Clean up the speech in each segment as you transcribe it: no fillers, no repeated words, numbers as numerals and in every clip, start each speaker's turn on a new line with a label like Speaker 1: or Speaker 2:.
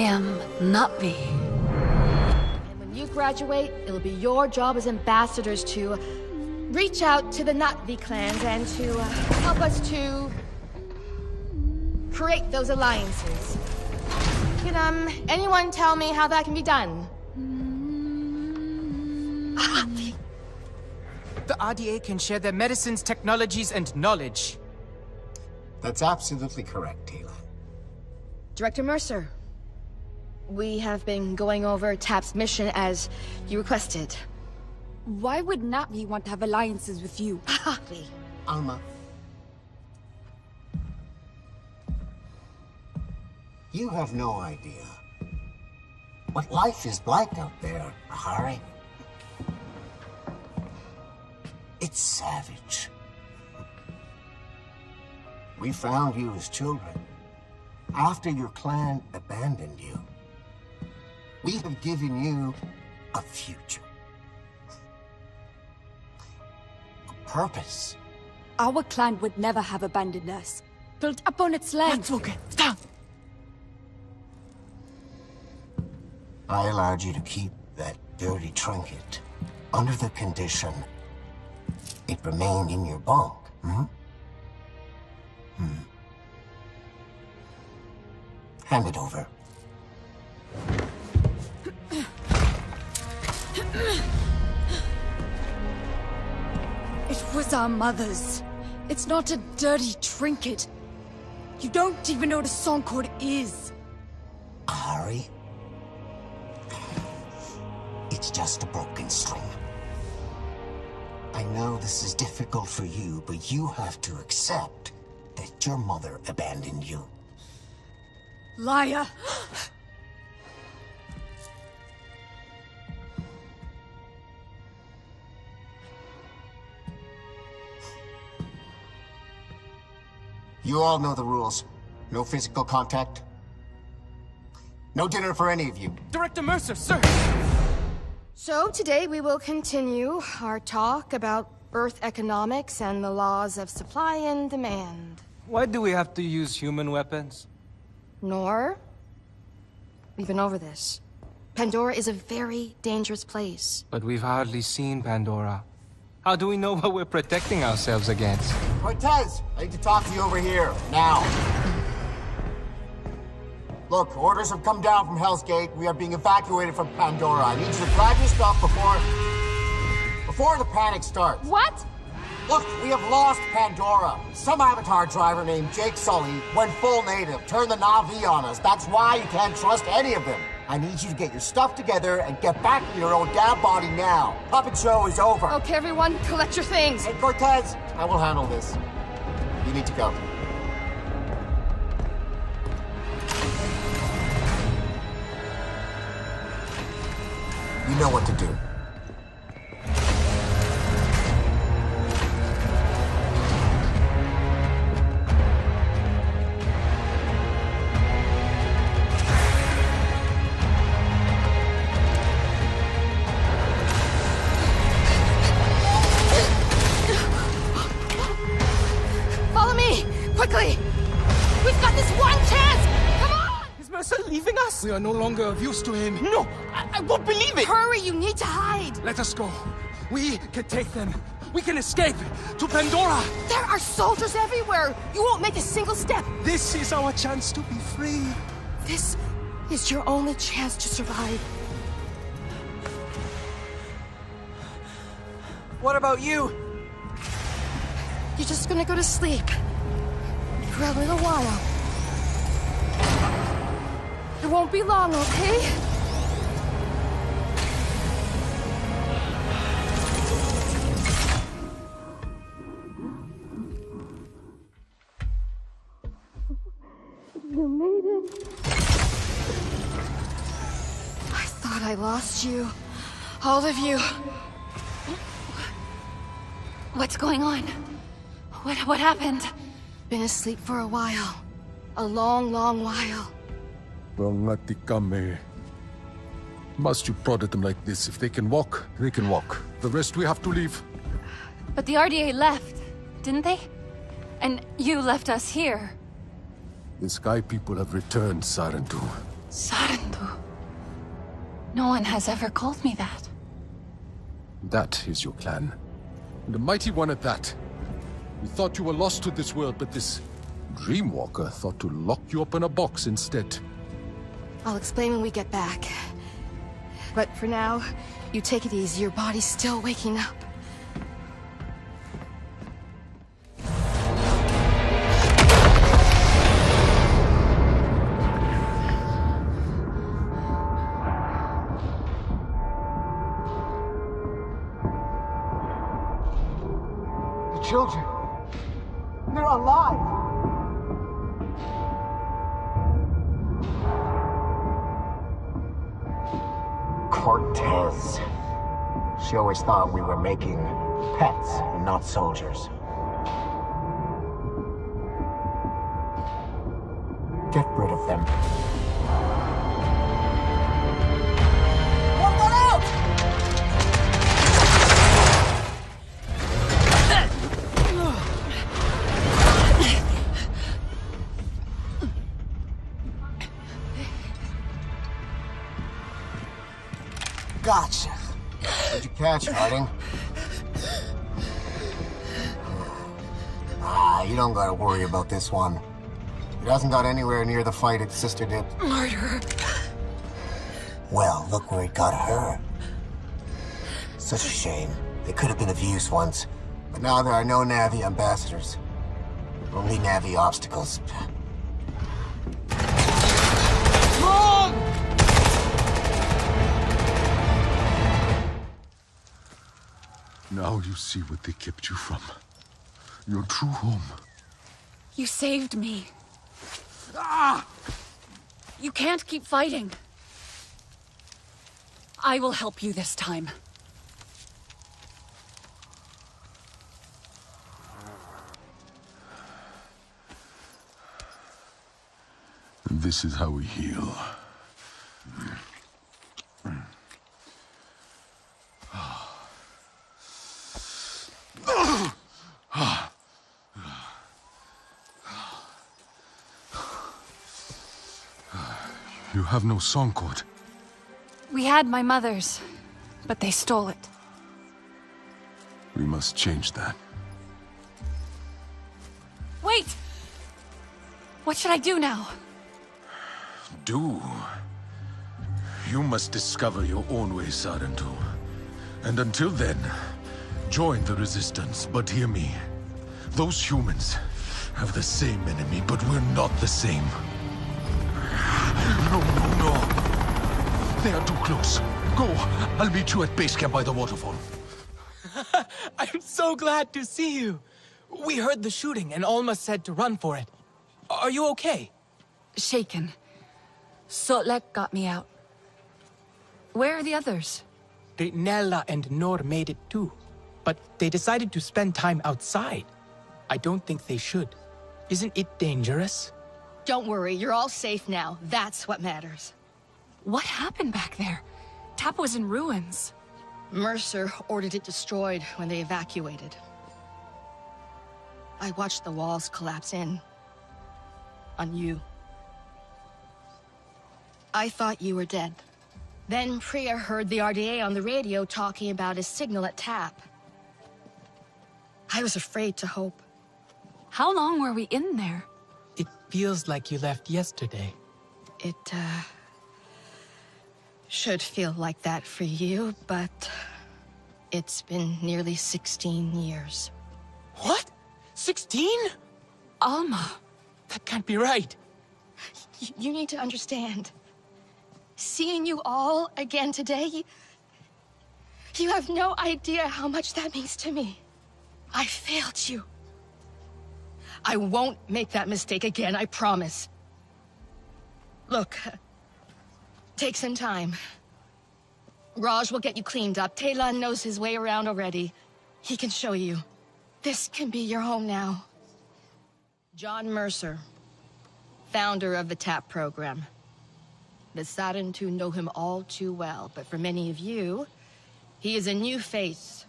Speaker 1: am Navi.
Speaker 2: And when you graduate, it'll be your job as ambassadors to reach out to the Navi clans and to help us to create those alliances. Can anyone tell me how that can be done?
Speaker 3: The RDA can share their medicines, technologies, and knowledge.
Speaker 4: That's absolutely correct, Taylor.
Speaker 2: Director Mercer, we have been going over TAP's mission as you requested.
Speaker 5: Why would Navi want to have alliances with you?
Speaker 4: Alma. You have no idea what life is like out there, Hari. It's savage. We found you as children after your clan abandoned you. We have given you a future. A purpose.
Speaker 5: Our clan would never have abandoned us. Built up on its land.
Speaker 3: That's okay. Stop!
Speaker 4: I allowed you to keep that dirty trinket under the condition it remained in your bunk, Hand it over.
Speaker 5: It was our mother's. It's not a dirty trinket. You don't even know what a song chord is.
Speaker 4: Hari? It's just a broken string. I know this is difficult for you, but you have to accept that your mother abandoned you.
Speaker 5: Liar!
Speaker 4: You all know the rules. No physical contact. No dinner for any of you.
Speaker 3: Director Mercer, sir!
Speaker 2: So today we will continue our talk about Earth economics and the laws of supply and demand.
Speaker 6: Why do we have to use human weapons?
Speaker 2: Nor, we've been over this. Pandora is a very dangerous place.
Speaker 6: But we've hardly seen Pandora. How do we know what we're protecting ourselves against?
Speaker 4: Cortez, I need to talk to you over here, now. Look, orders have come down from Hell's Gate. We are being evacuated from Pandora. I need you to grab your stuff before the panic starts.
Speaker 2: What?
Speaker 4: Look, we have lost Pandora. Some Avatar driver named Jake Sully went full native, turned the Na'vi on us. That's why you can't trust any of them. I need you to get your stuff together and get back to your own damn body now. Puppet show is over.
Speaker 2: Okay, everyone, collect your things.
Speaker 4: Hey, Cortez, I will handle this. You need to go. You know what to do.
Speaker 2: Follow me, quickly. We've got this one chance. Come on!
Speaker 3: Is Mercer leaving us?
Speaker 7: We are no longer of use to him.
Speaker 3: No! I won't believe it!
Speaker 2: Hurry, you need to hide.
Speaker 7: Let us go. We can take them. We can escape to Pandora.
Speaker 2: There are soldiers everywhere. You won't make a single step.
Speaker 7: This is our chance to be free.
Speaker 2: This is your only chance to survive.
Speaker 3: What about you?
Speaker 2: You're just gonna go to sleep. For a little while. It won't be long, okay? You made it. I thought I lost you. All of you.
Speaker 1: What's going on? What happened?
Speaker 2: Been asleep for a while. A long, long while.
Speaker 7: Must you prod at them like this? If they can walk, they can walk. The rest we have to leave.
Speaker 1: But the RDA left, didn't they? And you left us here.
Speaker 7: The Sky people have returned, Sarentu.
Speaker 1: Sarentu. No one has ever called me that.
Speaker 7: That is your clan. And a mighty one at that. You thought you were lost to this world, but this Dreamwalker thought to lock you up in a box instead.
Speaker 2: I'll explain when we get back. But for now, you take it easy. Your body's still waking up.
Speaker 4: The children, they're alive. Cortez. She always thought we were making pets and not soldiers. Get rid of them. One out! Gotcha. What'd you catch, Harding? You don't gotta worry about this one. It hasn't got anywhere near the fight its sister did.
Speaker 5: Murder.
Speaker 4: Well, look where it got her. Such a shame. They could have been of use once. But now there are no Na'vi ambassadors. Only Na'vi obstacles.
Speaker 7: Now you see what they kept you from. Your true home.
Speaker 5: You saved me. Ah! You can't keep fighting. I will help you this time.
Speaker 7: This is how we heal. You have no song cord.
Speaker 1: We had my mother's, but they stole it.
Speaker 7: We must change that.
Speaker 1: Wait! What should I do now?
Speaker 7: Do? You must discover your own way, Sarentu. And until then, join the Resistance. But hear me. Those humans have the same enemy, but we're not the same. No, no, no. They are too close. Go. I'll meet you at base camp by the waterfall.
Speaker 3: I'm so glad to see you. We heard the shooting and Alma said to run for it. Are you okay?
Speaker 1: Shaken. Sotlek got me out. Where are the others?
Speaker 3: Nella and Nor made it too. But they decided to spend time outside. I don't think they should. Isn't it dangerous?
Speaker 2: Don't worry, you're all safe now. That's what matters.
Speaker 1: What happened back there? Tap was in ruins.
Speaker 2: Mercer ordered it destroyed when they evacuated. I watched the walls collapse in. On you. I thought you were dead. Then Priya heard the RDA on the radio talking about a signal at Tap. I was afraid to hope.
Speaker 1: How long were we in there?
Speaker 3: It feels like you left yesterday.
Speaker 2: It, should feel like that for you, but it's been nearly 16 years.
Speaker 3: What? 16?
Speaker 1: Alma.
Speaker 3: That can't be right.
Speaker 2: You need to understand. Seeing you all again today, you have no idea how much that means to me. I failed you. I won't make that mistake again, I promise. Look, take some time. Raj will get you cleaned up. Talon knows his way around already. He can show you. This can be your home now. John Mercer, founder of the TAP program. The Sarentu know him all too well, but for many of you, he is a new face.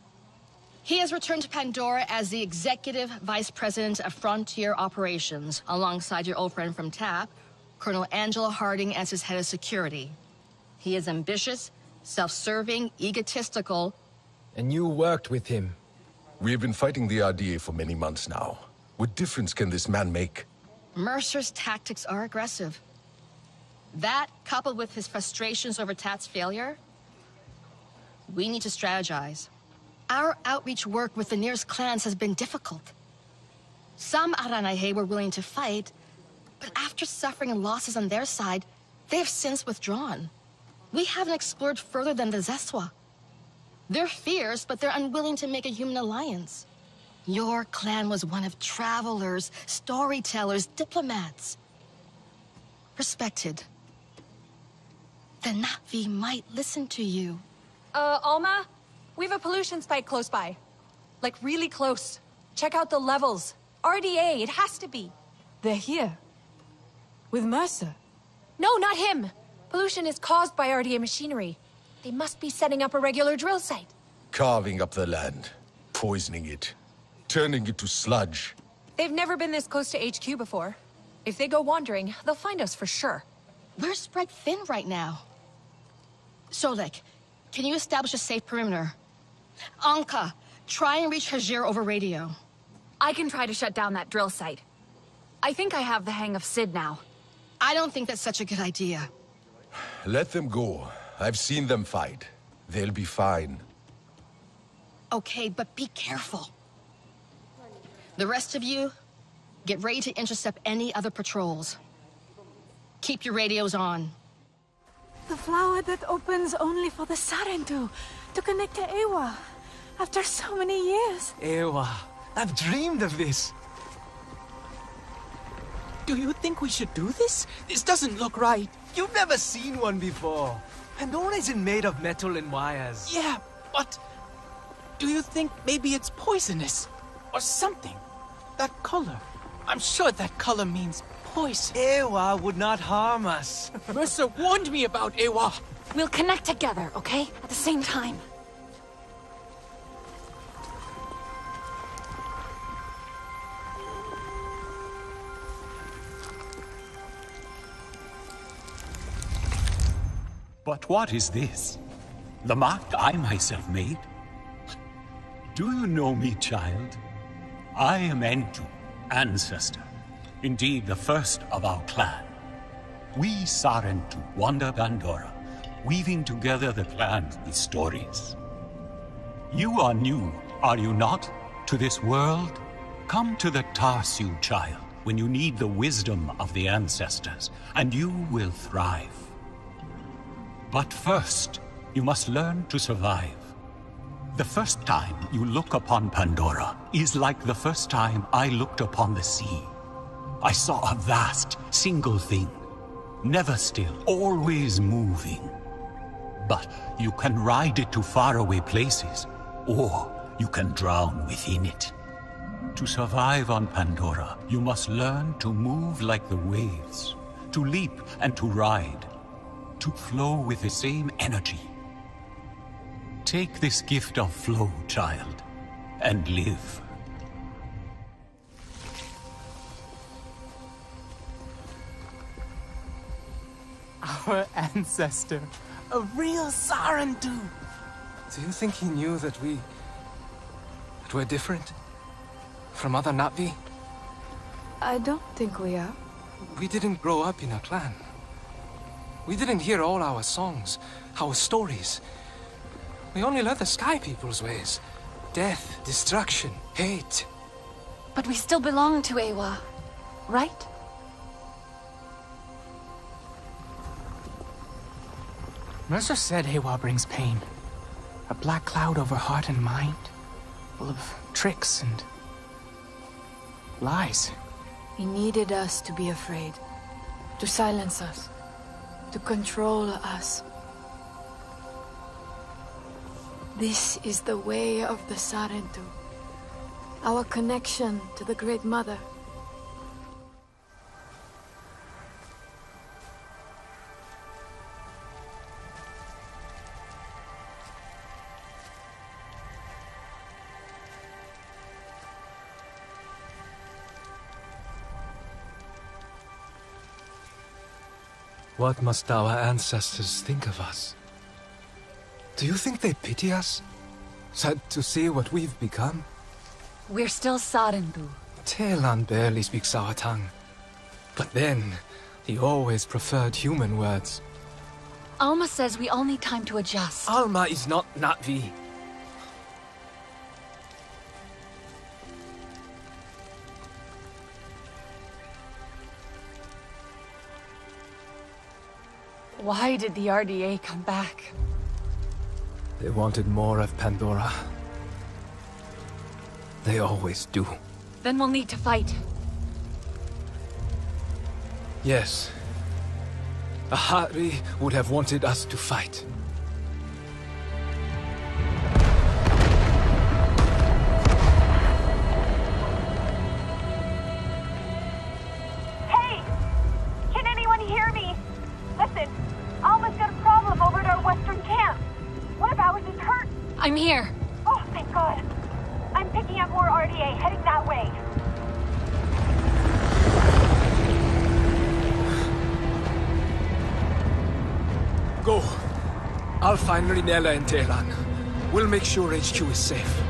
Speaker 2: He has returned to Pandora as the Executive Vice President of Frontier Operations, alongside your old friend from TAP, Colonel Angelo Harding as his head of security. He is ambitious, self-serving, egotistical.
Speaker 8: And you worked with him.
Speaker 7: We have been fighting the RDA for many months now. What difference can this man make?
Speaker 2: Mercer's tactics are aggressive. That, coupled with his frustrations over Tat's failure, we need to strategize. Our outreach work with the nearest clans has been difficult. Some Aranahe were willing to fight, but after suffering losses on their side, they have since withdrawn. We haven't explored further than the Zeswa. They're fierce, but they're unwilling to make a human alliance. Your clan was one of travelers, storytellers, diplomats. Respected. The Na'vi might listen to you.
Speaker 1: Alma? We have a pollution spike close by. Like, really close. Check out the levels. RDA, it has to be.
Speaker 5: They're here. With Mercer.
Speaker 1: No, not him! Pollution is caused by RDA machinery. They must be setting up a regular drill site.
Speaker 7: Carving up the land, poisoning it, turning it to sludge.
Speaker 1: They've never been this close to HQ before. If they go wandering, they'll find us for sure.
Speaker 2: We're spread thin right now. Solek, can you establish a safe perimeter? Anka, try and reach Hajir over radio.
Speaker 1: I can try to shut down that drill site. I think I have the hang of Sid now.
Speaker 2: I don't think that's such a good idea.
Speaker 7: Let them go. I've seen them fight. They'll be fine.
Speaker 2: Okay, but be careful. The rest of you, get ready to intercept any other patrols. Keep your radios on.
Speaker 5: The flower that opens only for the Sarentu to connect to Ewa. After so many years.
Speaker 3: Ewa, I've dreamed of this. Do you think we should do this? This doesn't look right.
Speaker 9: You've never seen one before. Pandora isn't made of metal and wires.
Speaker 3: Yeah, but do you think maybe it's poisonous? Or something? That color. I'm sure that color means poison.
Speaker 9: Ewa would not harm us.
Speaker 3: Mercer warned me about Ewa.
Speaker 1: We'll connect together, okay? At the same time.
Speaker 10: But what is this? The mark I myself made? Do you know me, child? I am Entu, ancestor. Indeed, the first of our clan. We Sarentu wander Pandora, weaving together the clan with stories. You are new, are you not, to this world? Come to the Tarsu, child, when you need the wisdom of the ancestors, and you will thrive. But first, you must learn to survive. The first time you look upon Pandora is like the first time I looked upon the sea. I saw a vast, single thing, never still, always moving. But you can ride it to faraway places, or you can drown within it. To survive on Pandora, you must learn to move like the waves, to leap and to ride, to flow with the same energy. Take this gift of flow, child, and live.
Speaker 3: Our ancestor. A real Sarentu.
Speaker 8: Do you think he knew that we're different? From other Na'vi?
Speaker 5: I don't think we are.
Speaker 8: We didn't grow up in a clan. We didn't hear all our songs, our stories. We only learned the Sky People's ways. Death, destruction, hate.
Speaker 1: But we still belong to Ewa, right?
Speaker 3: Mercer said Ewa brings pain. A black cloud over heart and mind, full of tricks and lies.
Speaker 5: He needed us to be afraid. To silence us. To control us. This is the way of the Sarentu. Our connection to the Great Mother.
Speaker 8: What must our ancestors think of us? Do you think they pity us? Sad to see what we've become?
Speaker 1: We're still Sarentu.
Speaker 8: Telan barely speaks our tongue. But then, he always preferred human words.
Speaker 1: Alma says we all need time to adjust.
Speaker 8: Alma is not Na'vi.
Speaker 1: Why did the RDA come back?
Speaker 8: They wanted more of Pandora. They always do.
Speaker 1: Then we'll need to fight.
Speaker 8: Yes. Ahari would have wanted us to fight.
Speaker 11: Hey! Can anyone hear me? Listen, Alma's got a problem over at our western camp. One of ours is hurt.
Speaker 1: I'm here.
Speaker 11: Oh, thank God. I'm picking up more RDA, heading that way.
Speaker 8: Go. I'll find Rinella and Telan. We'll make sure HQ is safe.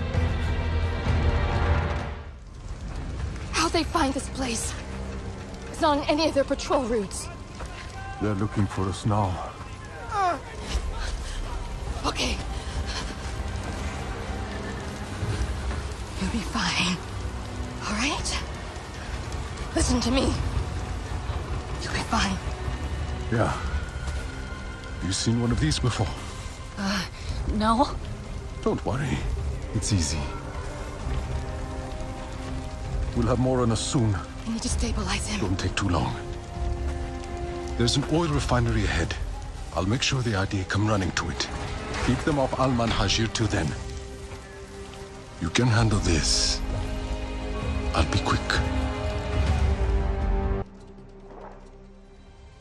Speaker 2: How'd they find this place? It's not on any of their patrol routes.
Speaker 7: They're looking for us now.
Speaker 2: Okay. You'll be fine. All right? Listen to me. You'll be fine.
Speaker 7: Yeah. You seen one of these before?
Speaker 1: No.
Speaker 7: Don't worry. It's easy. We'll have more on us soon.
Speaker 2: I need to stabilize him.
Speaker 7: Don't take too long. There's an oil refinery ahead. I'll make sure the RDA come running to it. Keep them off Alman Hajir till then. You can handle this. I'll be quick.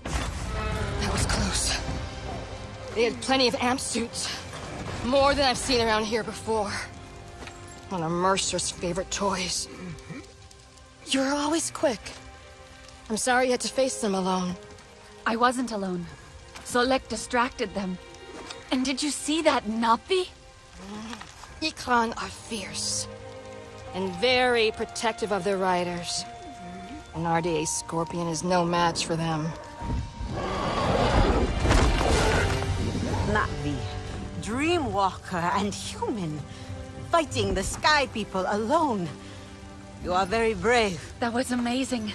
Speaker 2: That was close. They had plenty of amp suits. More than I've seen around here before. One of Mercer's favorite toys. You were always quick. I'm sorry you had to face them alone.
Speaker 1: I wasn't alone. Solek distracted them. And did you see that Napi?
Speaker 2: Ikran are fierce. And very protective of their riders. An RDA Scorpion is no match for them.
Speaker 12: Na'vi, Dreamwalker and human, fighting the Sky People alone. You are very brave.
Speaker 1: That was amazing.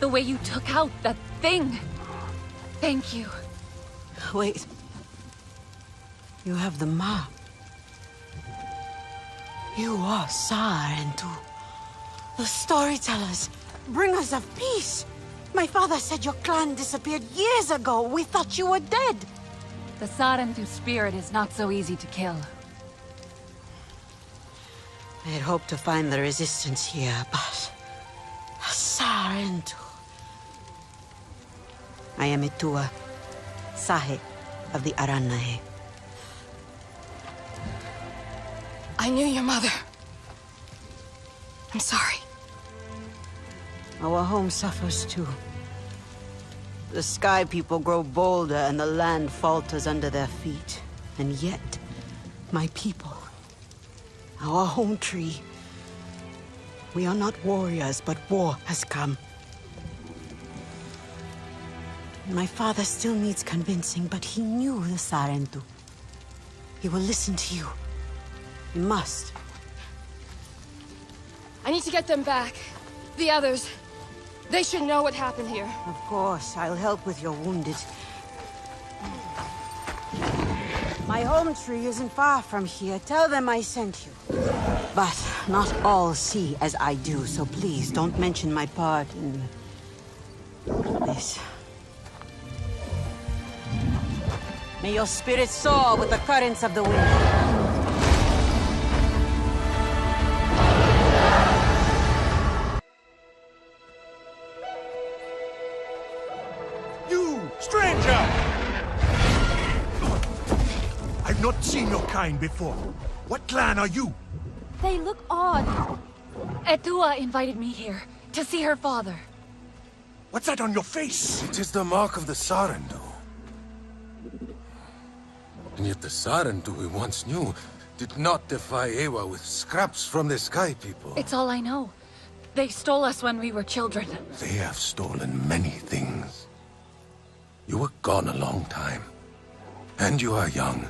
Speaker 1: The way you took out that thing. Thank you.
Speaker 12: Wait. You have the map. You are Sarentu. The storytellers, bringers of peace. My father said your clan disappeared years ago. We thought you were dead.
Speaker 1: The Sarentu spirit is not so easy to kill.
Speaker 12: I had hoped to find the resistance here, but... Sarentu. I am Itua, Sahe of the Aranahe.
Speaker 2: I knew your mother. I'm sorry.
Speaker 12: Our home suffers too. The Sky People grow bolder and the land falters under their feet. And yet, my people, our home tree, we are not warriors, but war has come. My father still needs convincing, but he knew the Sarentu. He will listen to you. He must.
Speaker 2: I need to get them back. The others. They should know what happened here.
Speaker 12: Of course, I'll help with your wounded. My home tree isn't far from here. Tell them I sent you. But not all see as I do, so please don't mention my part in this. May your spirit soar with the currents of the wind.
Speaker 13: Stranger! I've not seen your kind before. What clan are you?
Speaker 1: They look odd. Etua invited me here to see her father.
Speaker 13: What's that on your face?
Speaker 7: It is the mark of the Sarentu.
Speaker 14: And yet the Sarentu we once knew did not defy Ewa with scraps from the Sky People.
Speaker 1: It's all I know. They stole us when we were children.
Speaker 14: They have stolen many things. You were gone a long time. And you are young.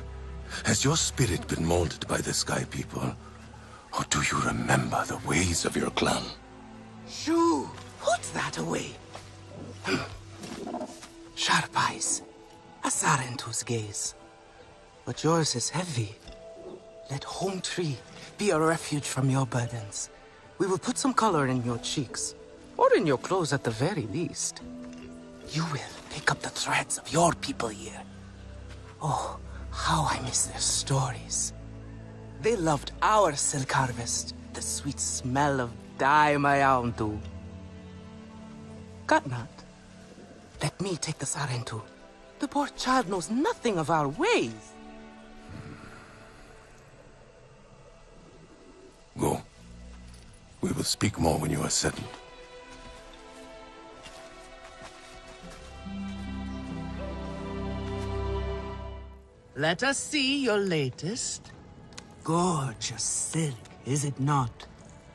Speaker 14: Has your spirit been molded by the Sky People? Or do you remember the ways of your clan?
Speaker 15: Shoo! Put that away. Sharp eyes. A Sarentu's gaze. But yours is heavy. Let Home Tree be a refuge from your burdens. We will put some color in your cheeks, or in your clothes at the very least. You will pick up the threads of your people here. Oh, how I miss their stories. They loved our silk harvest, the sweet smell of dye my own too. Katnat, let me take the Sarentu. The poor child knows nothing of our ways.
Speaker 14: Go. We will speak more when you are settled.
Speaker 15: Let us see your latest. Gorgeous silk, is it not?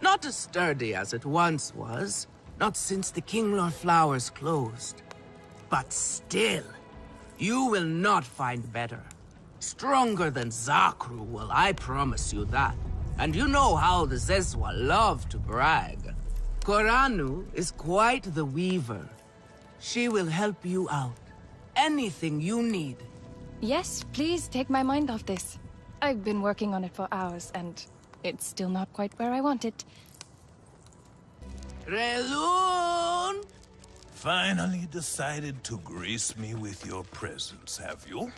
Speaker 15: Not as sturdy as it once was, not since the Kinglor flowers closed. But still, you will not find better. Stronger than Zakru will, I promise you that. And you know how the Zezwa love to brag. Koranu is quite the weaver. She will help you out. Anything you need.
Speaker 2: Yes, please take my mind off this. I've been working on it for hours, and it's still not quite where I want it.
Speaker 15: Relun!
Speaker 13: Finally decided to grace me with your presence, have you?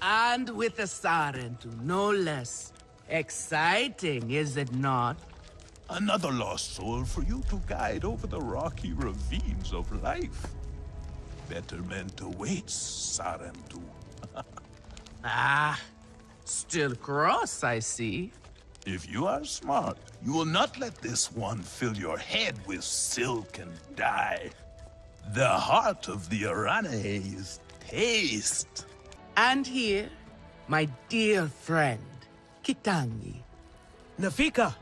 Speaker 15: And with a Sarentu, no less. Exciting, is it not?
Speaker 13: Another lost soul for you to guide over the rocky ravines of life. Betterment awaits, Sarentu.
Speaker 15: Ah, still cross, I see.
Speaker 13: If you are smart, you will not let this one fill your head with silk and dye. The heart of the Arane is taste.
Speaker 15: And here, my dear friend, Kitangi.
Speaker 9: Nafika,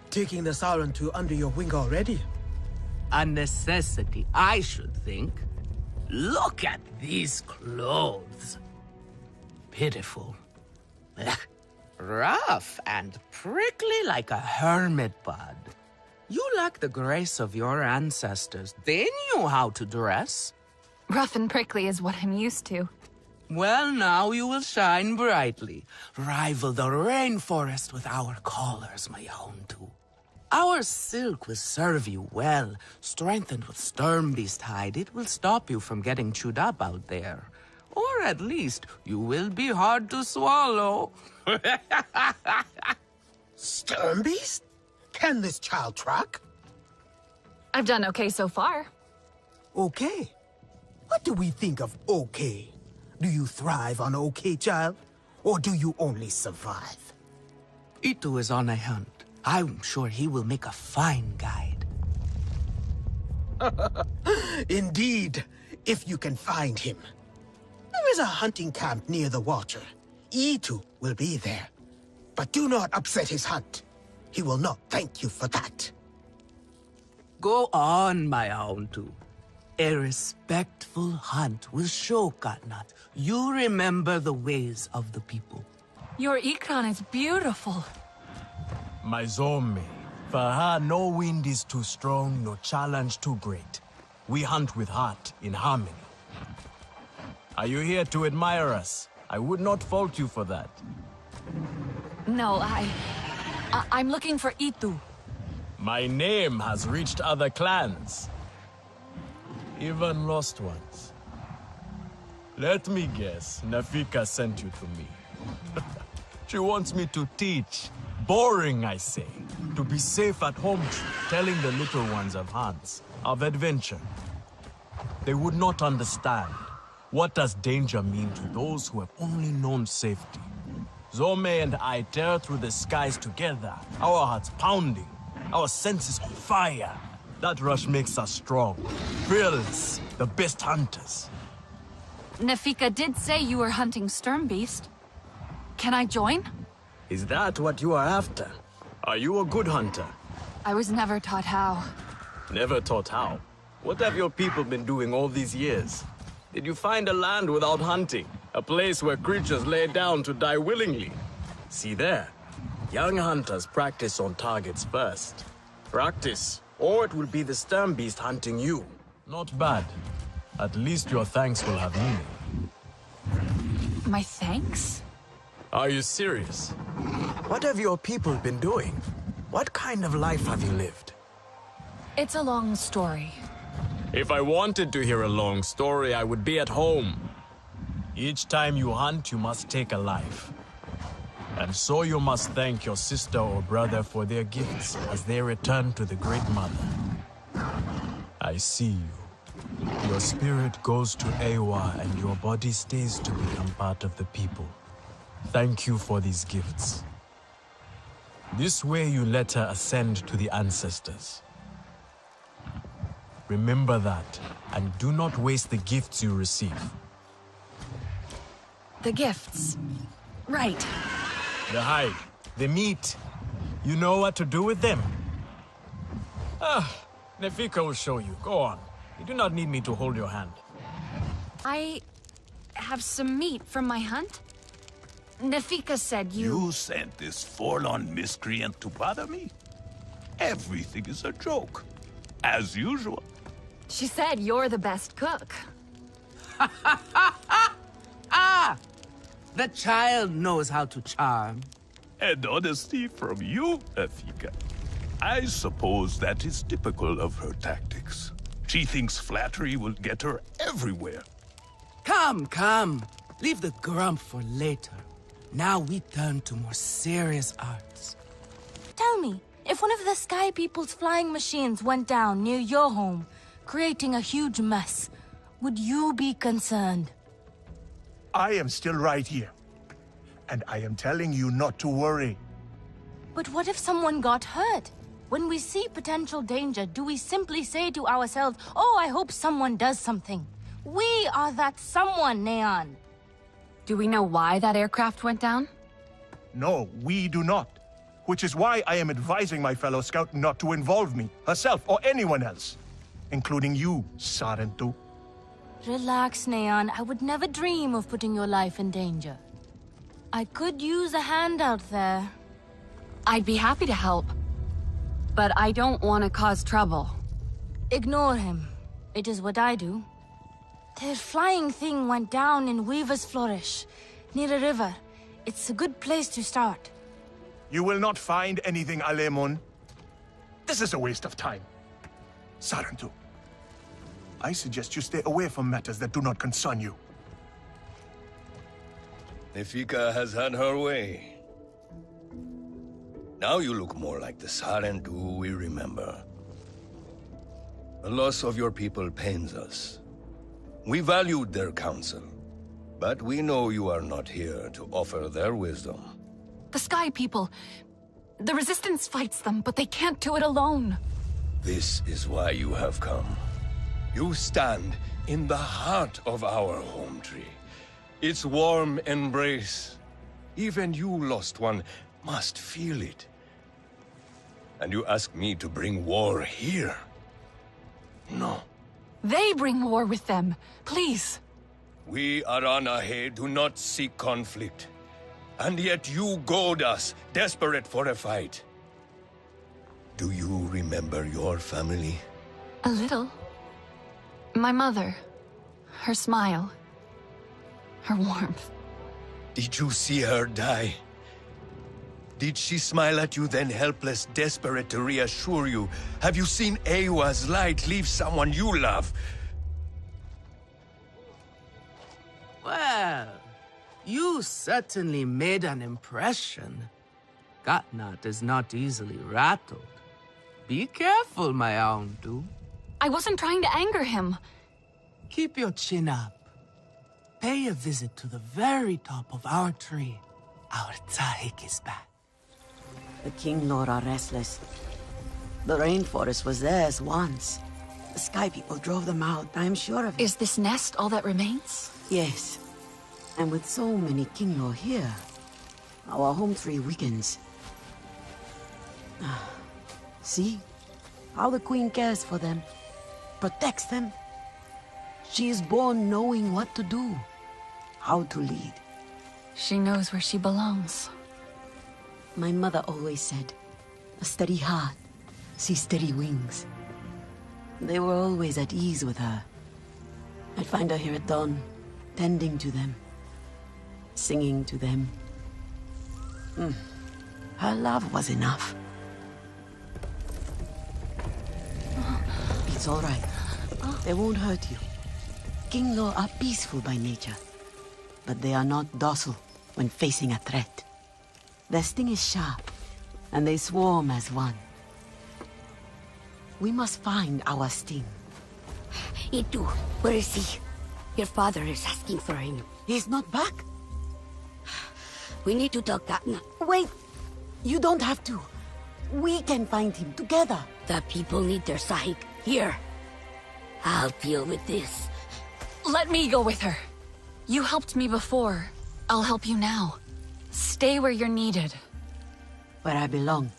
Speaker 9: taking the Sarentu under your wing already.
Speaker 15: A necessity, I should think. Look at these clothes. Pitiful. Rough and prickly like a hermit bud. You lack the grace of your ancestors. They knew how to dress.
Speaker 1: Rough and prickly is what I'm used to.
Speaker 15: Well, now you will shine brightly. Rival the rainforest with our collars, my own too. Our silk will serve you well. Strengthened with Sturmbeast hide, it will stop you from getting chewed up out there. Or at least, you will be hard to swallow.
Speaker 9: Sturmbeast? Can this child track?
Speaker 1: I've done okay so far.
Speaker 9: Okay. What do we think of okay? Do you thrive on okay, child? Or do you only survive?
Speaker 15: Itu is on a hunt. I'm sure he will make a fine guide.
Speaker 9: Indeed, if you can find him. There is a hunting camp near the Watcher. Itu will be there. But do not upset his hunt. He will not thank you for that.
Speaker 15: Go on, my own too. A respectful hunt will show Katnat you remember the ways of the people.
Speaker 1: Your Ikran is beautiful.
Speaker 16: My Zome, for her no wind is too strong, no challenge too great. We hunt with heart, in harmony. Are you here to admire us? I would not fault you for that.
Speaker 1: No, I'm looking for Itu.
Speaker 16: My name has reached other clans. Even lost ones. Let me guess, Nafika sent you to me. She wants me to teach. Boring, I say. To be safe at home, telling the little ones of Hans, of adventure. They would not understand. What does danger mean to those who have only known safety? Zome and I tear through the skies together, our hearts pounding, our senses on fire. That rush makes us strong, fearless, the best hunters.
Speaker 1: Nafika did say you were hunting Sturmbeast.
Speaker 5: Can I join?
Speaker 16: Is that what you are after? Are you a good hunter?
Speaker 5: I was never taught how.
Speaker 16: Never taught how? What have your people been doing all these years? Did you find a land without hunting? A place where creatures lay down to die willingly? See there. Young hunters practice on targets first. Practice, or it will be the stern beast hunting you. Not bad. At least your thanks will have meaning.
Speaker 5: My thanks?
Speaker 16: Are you serious? What have your people been doing? What kind of life have you lived?
Speaker 5: It's a long story.
Speaker 16: If I wanted to hear a long story, I would be at home. Each time you hunt, you must take a life. And so you must thank your sister or brother for their gifts as they return to the Great Mother. I see you. Your spirit goes to Awa and your body stays to become part of the people. Thank you for these gifts. This way you let her ascend to the ancestors. Remember that, and do not waste the gifts you receive.
Speaker 5: The gifts. Right.
Speaker 16: The hide, the meat. You know what to do with them? Nefika will show you. Go on. You do not need me to hold your hand.
Speaker 5: I have some meat from my hunt. Nefika said
Speaker 13: You sent this forlorn miscreant to bother me? Everything is a joke. As usual.
Speaker 5: She said you're the best cook.
Speaker 15: The child knows how to charm.
Speaker 13: And honesty from you, Nefika. I suppose that is typical of her tactics. She thinks flattery will get her everywhere.
Speaker 15: Come. Leave the grump for later. Now we turn to more serious arts.
Speaker 17: Tell me, if one of the Sky People's flying machines went down near your home, creating a huge mess, would you be concerned?
Speaker 18: I am still right here. And I am telling you not to worry.
Speaker 17: But what if someone got hurt? When we see potential danger, do we simply say to ourselves, oh, I hope someone does something? We are that someone, Neon.
Speaker 5: Do we know why that aircraft went down?
Speaker 18: No, we do not. Which is why I am advising my fellow scout not to involve me, herself, or anyone else. Including you, Sarentu.
Speaker 17: Relax, Neon. I would never dream of putting your life in danger. I could use a hand out there.
Speaker 5: I'd be happy to help. But I don't want to cause trouble.
Speaker 17: Ignore him. It is what I do. The flying thing went down in Weaver's Flourish, near a river. It's a good place to start.
Speaker 18: You will not find anything, Alemon. This is a waste of time. Sarentu, I suggest you stay away from matters that do not concern you.
Speaker 14: Nefika has had her way. Now you look more like the Sarentu we remember. The loss of your people pains us. We valued their counsel, but we know you are not here to offer their wisdom.
Speaker 5: The Sky People. The Resistance fights them, but they can't do it alone.
Speaker 14: This is why you have come. You stand in the heart of our home tree. Its warm embrace. Even you, lost one, must feel it. And you ask me to bring war here? No.
Speaker 5: They bring war with them. Please.
Speaker 14: We Aranahe do not seek conflict. And yet you goad us, desperate for a fight. Do you remember your family?
Speaker 5: A little. My mother. Her smile. Her warmth.
Speaker 14: Did you see her die? Did she smile at you then, helpless, desperate to reassure you? Have you seen Awa's light leave someone you love?
Speaker 15: Well, you certainly made an impression. Gatnat is not easily rattled. Be careful, my Aundu.
Speaker 5: I wasn't trying to anger him.
Speaker 15: Keep your chin up. Pay a visit to the very top of our tree. Our Tsahik is back.
Speaker 12: The King Lord are restless. The rainforest was theirs once. The Sky People drove them out, I'm sure of it.
Speaker 5: Is this nest all that remains?
Speaker 12: Yes. And with so many King Lord here, our home tree weakens. See how the Queen cares for them, protects them. She is born knowing what to do, how to lead.
Speaker 1: She knows where she belongs.
Speaker 12: My mother always said, a steady heart sees steady wings. They were always at ease with her. I'd find her here at dawn, tending to them, singing to them. Her love was enough. It's all right. They won't hurt you. Kinglo are peaceful by nature, but they are not docile when facing a threat. Their sting is sharp, and they swarm as one. We must find our sting.
Speaker 19: Itu, where is he? Your father is asking for him.
Speaker 12: He's not back?
Speaker 19: We need to tell Katna.
Speaker 12: Wait! You don't have to. We can find him together.
Speaker 19: The people need their sahib. Here. I'll deal with this.
Speaker 1: Let me go with her. You helped me before. I'll help you now. Stay where you're needed.
Speaker 12: Where I belong.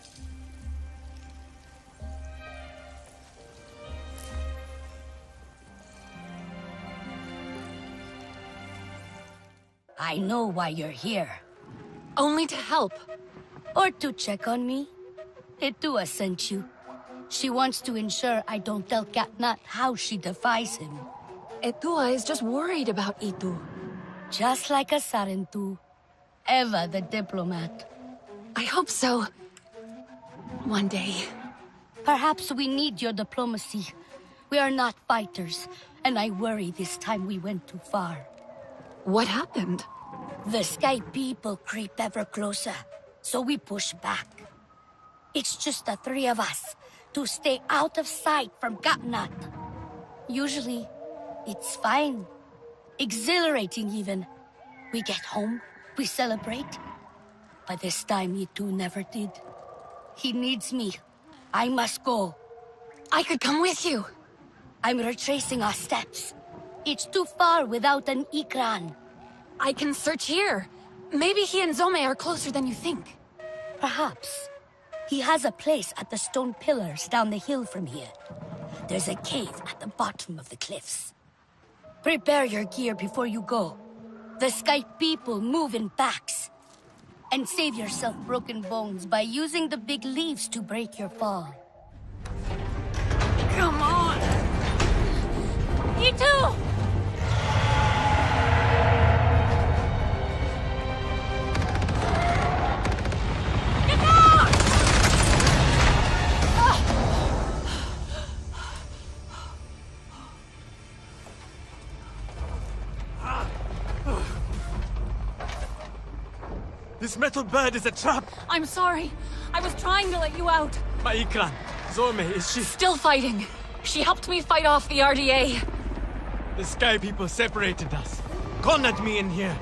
Speaker 19: I know why you're here.
Speaker 1: Only to help.
Speaker 19: Or to check on me. Itua sent you. She wants to ensure I don't tell Katnat how she defies him.
Speaker 1: Itua is just worried about Itu.
Speaker 19: Just like a Sarentu. Eva the diplomat.
Speaker 1: I hope so. One day.
Speaker 19: Perhaps we need your diplomacy. We are not fighters, and I worry this time we went too far.
Speaker 1: What happened?
Speaker 19: The Sky people creep ever closer, so we push back. It's just the three of us, to stay out of sight from Katnat. Usually, it's fine. Exhilarating even. We get home, we celebrate. But this time Itu never did. He needs me. I must go.
Speaker 1: I could come with you.
Speaker 19: I'm retracing our steps. It's too far without an Ikran.
Speaker 1: I can search here. Maybe he and Zome are closer than you think.
Speaker 19: Perhaps. He has a place at the stone pillars down the hill from here. There's a cave at the bottom of the cliffs. Prepare your gear before you go. The Sky people move in packs. And save yourself broken bones by using the big leaves to break your fall.
Speaker 1: Come on!
Speaker 19: Itu!
Speaker 16: This metal bird is a trap!
Speaker 1: I'm sorry. I was trying to let you out.
Speaker 16: My Ikran, Zorme, is she...
Speaker 1: Still fighting. She helped me fight off the RDA.
Speaker 16: The Sky people separated us. Cornered me in here.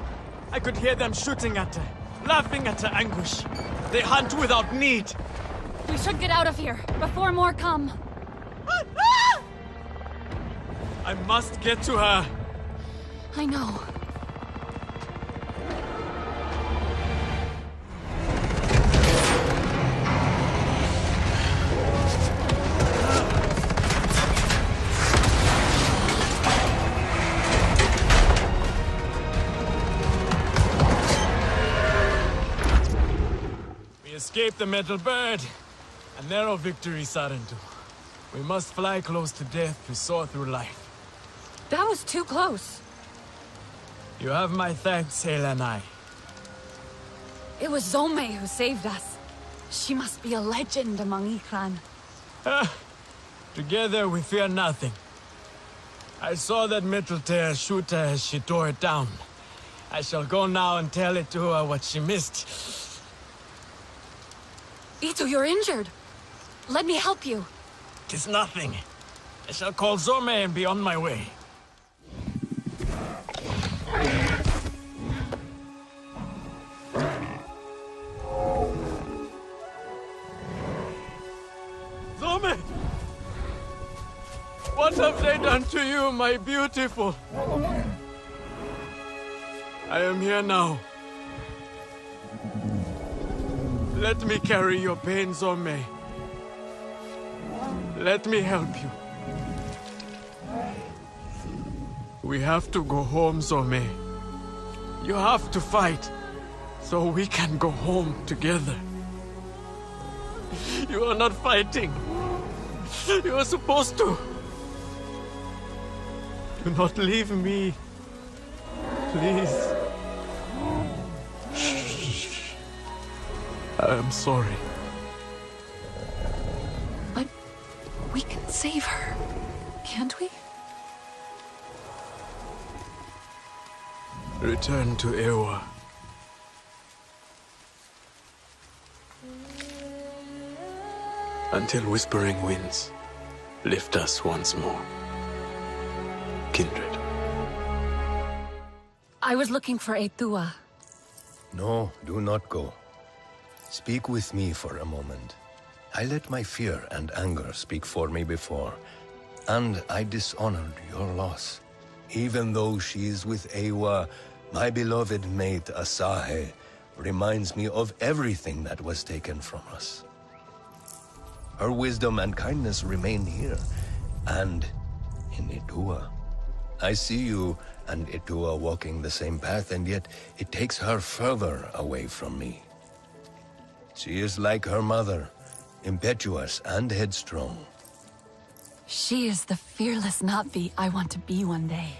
Speaker 16: I could hear them shooting at her, laughing at her anguish. They hunt without need.
Speaker 1: We should get out of here, before more come.
Speaker 16: I must get to her.
Speaker 1: I know.
Speaker 16: Escape the metal bird. A narrow victory, Sarentu. We must fly close to death to soar through life.
Speaker 1: That was too close.
Speaker 16: You have my thanks, Helenai.
Speaker 1: It was Zome who saved us. She must be a legend among Ikran.
Speaker 16: Together we fear nothing. I saw that metal tear shoot her as she tore it down. I shall go now and tell it to her what she missed.
Speaker 1: Itu, you're injured. Let me help you.
Speaker 16: 'Tis nothing. I shall call Zorme and be on my way. Zorme! What have they done to you, my beautiful? I am here now. Let me carry your pain, Zome. Let me help you. We have to go home, Zome. You have to fight, so we can go home together. You are not fighting. You are supposed to. Do not leave me. Please. I am sorry.
Speaker 5: But we can save her, can't we?
Speaker 16: Return to Ewa. Until whispering winds lift us once more. Kindred.
Speaker 1: I was looking for Etua.
Speaker 14: No, do not go. Speak with me for a moment. I let my fear and anger speak for me before, and I dishonored your loss. Even though she is with Ewa, my beloved mate Asahe reminds me of everything that was taken from us. Her wisdom and kindness remain here, and in Etua. I see you and Etua walking the same path, and yet it takes her further away from me. She is like her mother, impetuous and headstrong.
Speaker 5: She is the fearless Navi I want to be one day.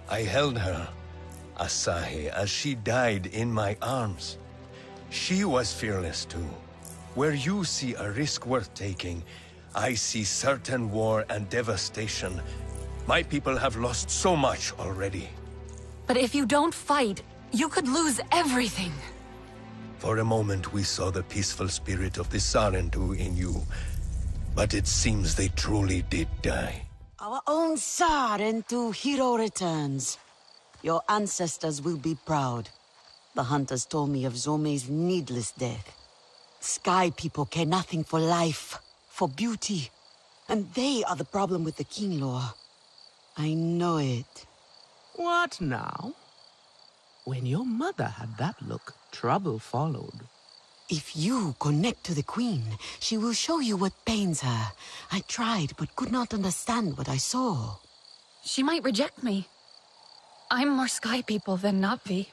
Speaker 14: I held her, Asahi, as she died in my arms. She was fearless too. Where you see a risk worth taking, I see certain war and devastation. My people have lost so much already.
Speaker 5: But if you don't fight, you could lose everything.
Speaker 14: For a moment we saw the peaceful spirit of the Sarentu in you, but it seems they truly did die.
Speaker 12: Our own Sarentu hero returns. Your ancestors will be proud. The hunters told me of Zome's needless death. Sky people care nothing for life, for beauty. And they are the problem with the King Law. I know it.
Speaker 15: What now? When your mother had that look, trouble followed.
Speaker 12: If you connect to the Queen, she will show you what pains her. I tried, but could not understand what I saw.
Speaker 5: She might reject me. I'm more Sky people than Navi.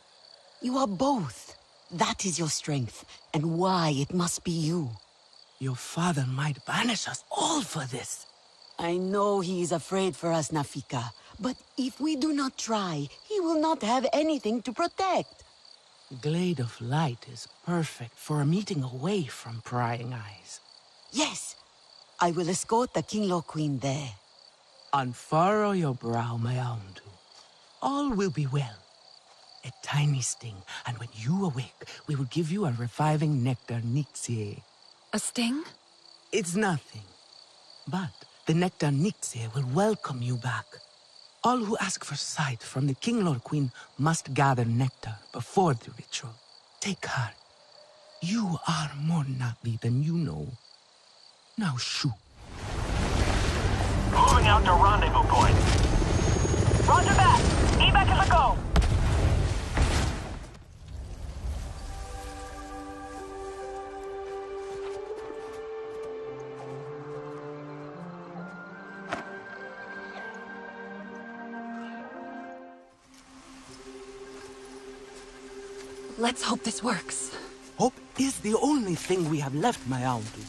Speaker 12: You are both. That is your strength, and why it must be you.
Speaker 15: Your father might banish us all for this.
Speaker 12: I know he is afraid for us, Nafika. But if we do not try, he will not have anything to protect.
Speaker 15: Glade of Light is perfect for a meeting away from prying eyes.
Speaker 12: Yes, I will escort the King Law Queen there.
Speaker 15: Unfurrow your brow, Mayaundu. All will be well. A tiny sting, and when you awake, we will give you a reviving nectar Nixie.
Speaker 5: A sting?
Speaker 15: It's nothing. But the nectar Nixie will welcome you back. All who ask for sight from the King Lord Queen must gather nectar before the ritual. Take heart. You are more Navi than you know. Now shoo.
Speaker 11: Moving out to rendezvous point. Roger that. Evac is a go.
Speaker 5: Let's hope this works.
Speaker 15: Hope is the only thing we have left, Mayaundu.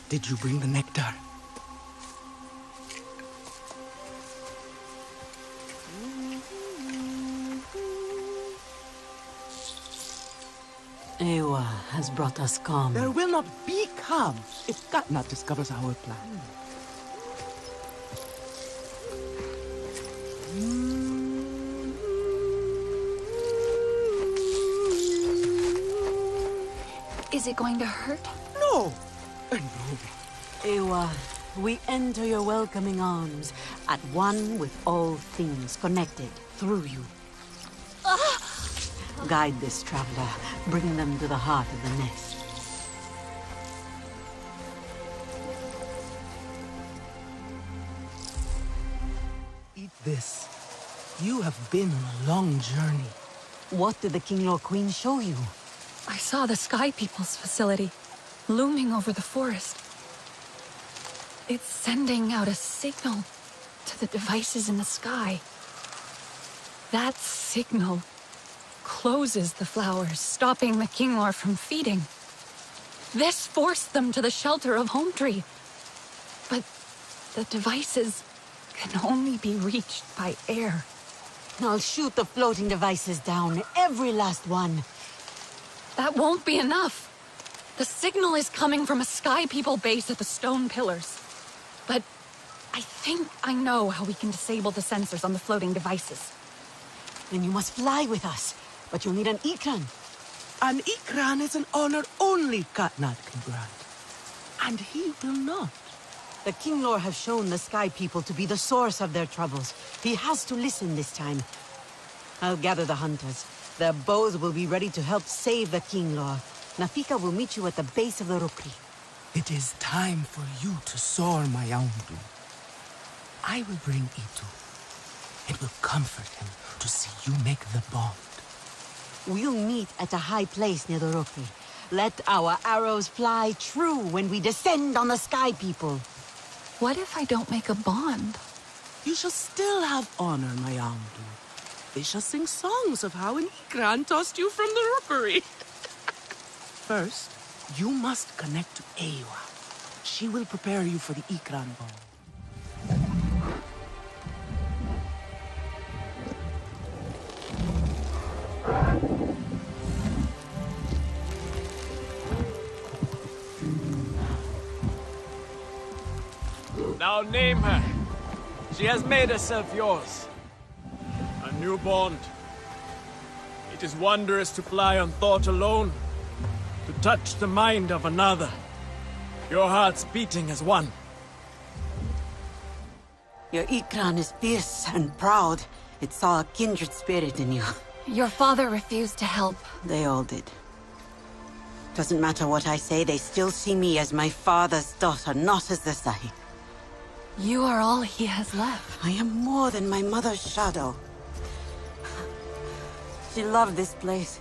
Speaker 15: Did you bring the nectar?
Speaker 12: Ewa has brought us calm.
Speaker 15: There will not be calm if Katna discovers our plan.
Speaker 5: Is it going to hurt?
Speaker 15: No!
Speaker 12: Ewa, we enter your welcoming arms, at one with all things connected through you. Guide this traveler, bring them to the heart of the nest.
Speaker 15: Eat this. You have been on a long journey.
Speaker 12: What did the King Lord Queen show you?
Speaker 5: I saw the Sky People's facility, looming over the forest. It's sending out a signal to the devices in the sky. That signal closes the flowers, stopping the Kinglor from feeding. This forced them to the shelter of Home Tree. But the devices can only be reached by air.
Speaker 12: I'll shoot the floating devices down, every last one.
Speaker 5: That won't be enough. The signal is coming from a Sky People base at the stone pillars. But I think I know how we can disable the sensors on the floating devices.
Speaker 12: Then you must fly with us. But you'll need an Ikran.
Speaker 15: An Ikran is an honor only Katnat can grant. And he will not.
Speaker 12: The Kinglor have shown the Sky People to be the source of their troubles. He has to listen this time. I'll gather the hunters. Their bows will be ready to help save the Kinglor. Nafika will meet you at the base of the Rukri.
Speaker 15: It is time for you to soar, my Aundu. I will bring Itu. It will comfort him to see you make the bond.
Speaker 12: We'll meet at a high place near the Rukri. Let our arrows fly true when we descend on the Sky People.
Speaker 5: What if I don't make a bond?
Speaker 15: You shall still have honor, my Aundu. They shall sing songs of how an Ikran tossed you from the rookery. First, you must connect to Ewa. She will prepare you for the Ikran ball.
Speaker 16: Now name her. She has made herself yours. A new bond. It is wondrous to fly on thought alone, to touch the mind of another. Your hearts beating as one.
Speaker 12: Your Ikran is fierce and proud. It saw a kindred spirit in you.
Speaker 5: Your father refused to help.
Speaker 12: They all did. Doesn't matter what I say, they still see me as my father's daughter, not as the Sahib.
Speaker 5: You are all he has left.
Speaker 12: I am more than my mother's shadow. She loved this place.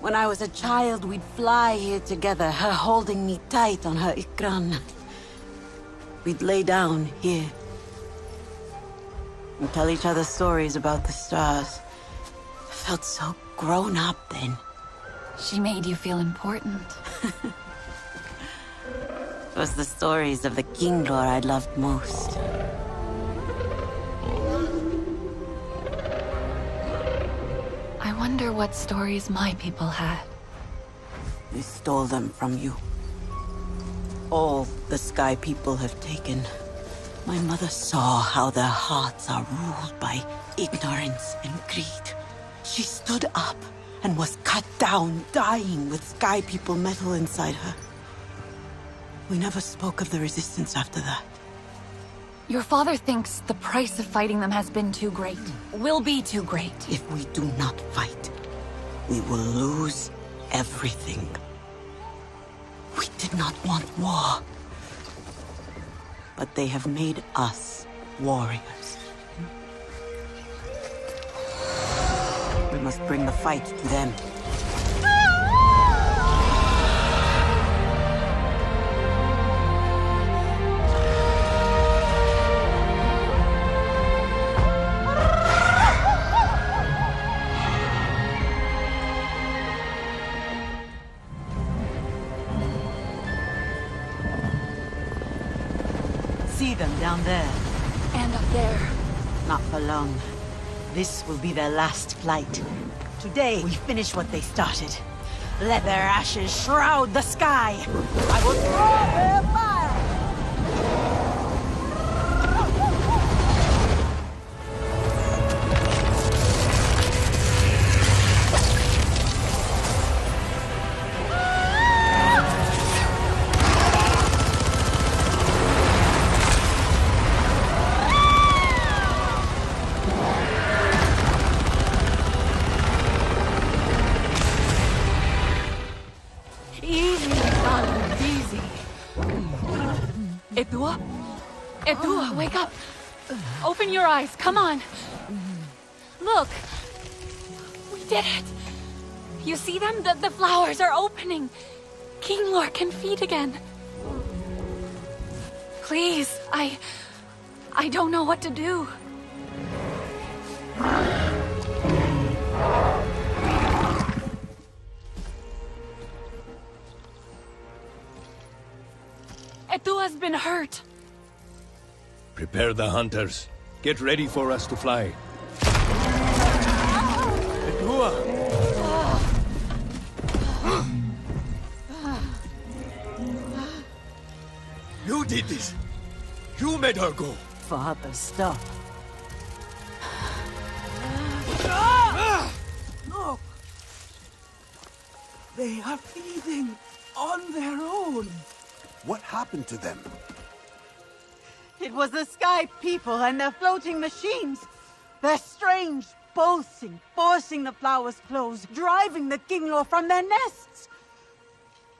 Speaker 12: When I was a child, we'd fly here together, her holding me tight on her Ikran. We'd lay down here and tell each other stories about the stars. I felt so grown up then.
Speaker 5: She made you feel important.
Speaker 12: It was the stories of the Kinglor I loved most.
Speaker 5: I wonder what stories my people had.
Speaker 12: They stole them from you. All the Sky People have taken. My mother saw how their hearts are ruled by ignorance and greed. She stood up and was cut down, dying with Sky People metal inside her. We never spoke of the resistance after that.
Speaker 5: Your father thinks the price of fighting them has been too great. Will be too great.
Speaker 12: If we do not fight, we will lose everything. We did not want war. But they have made us warriors. We must bring the fight to them. See them down there.
Speaker 5: And up there.
Speaker 12: Not for long. This will be their last flight. Today, we finish what they started. Let their ashes shroud the sky. I will throw their fire!
Speaker 5: Edua, wake up! Open your eyes, come on! Look! We did it! You see them? The flowers are opening. King Lor can feed again. Please, I don't know what to do. Etua's been hurt.
Speaker 20: Prepare the hunters. Get ready for us to fly. Etua! You did this! You made her go!
Speaker 12: Father, stop.
Speaker 15: No! They are feeding on their own.
Speaker 21: What happened to them?
Speaker 12: It was the Sky People and their floating machines. Their strange pulsing, forcing the flowers close, driving the Kinglor from their nests.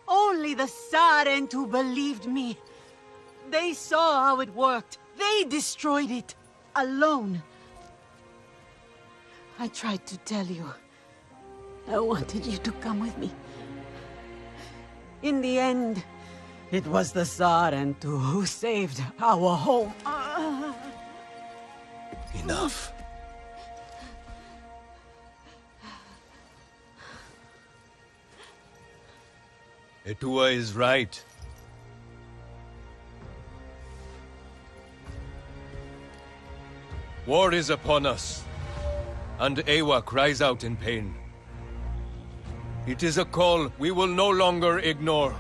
Speaker 12: Only the Sarentu believed me. They saw how it worked. They destroyed it. Alone. I tried to tell you. I wanted you to come with me. In the end, it was the Sarentu who saved our home.
Speaker 20: Enough. Etua is right. War is upon us, and Ewa cries out in pain. It is a call we will no longer ignore.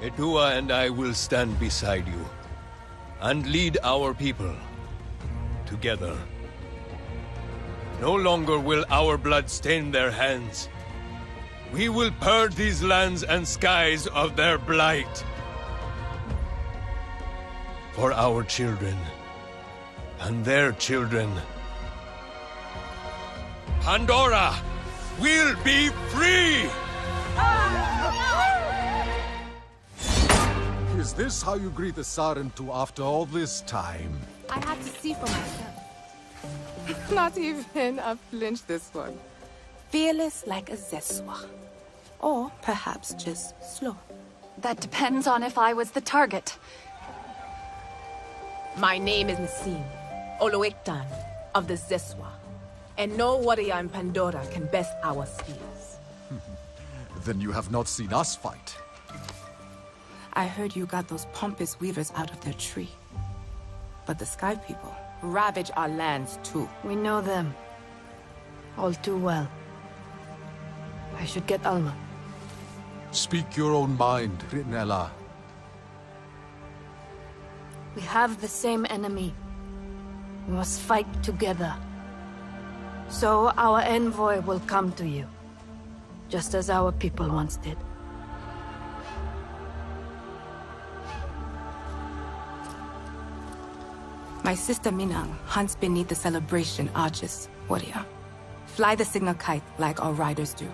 Speaker 20: Etua and I will stand beside you, and lead our people together. No longer will our blood stain their hands. We will purge these lands and skies of their blight. For our children, and their children. Pandora will be free!
Speaker 7: Is this how you greet the Sarentu after all this time?
Speaker 22: I had to see for myself. Not even a flinch, this one. Fearless like a Zeswa. Or perhaps just slow.
Speaker 5: That depends on if I was the target.
Speaker 22: My name is Nassim, Oloektan of the Zeswa. And no warrior in Pandora can best our spears.
Speaker 7: Then you have not seen us fight.
Speaker 22: I heard you got those pompous weavers out of their tree. But the Sky People ravage our lands too.
Speaker 5: We know them. All too well. I should get Alma.
Speaker 7: Speak your own mind, Ritnella.
Speaker 5: We have the same enemy. We must fight together. So our envoy will come to you. Just as our people once did.
Speaker 22: My sister Minang hunts beneath the celebration arches, warrior. Fly the signal kite like our riders do,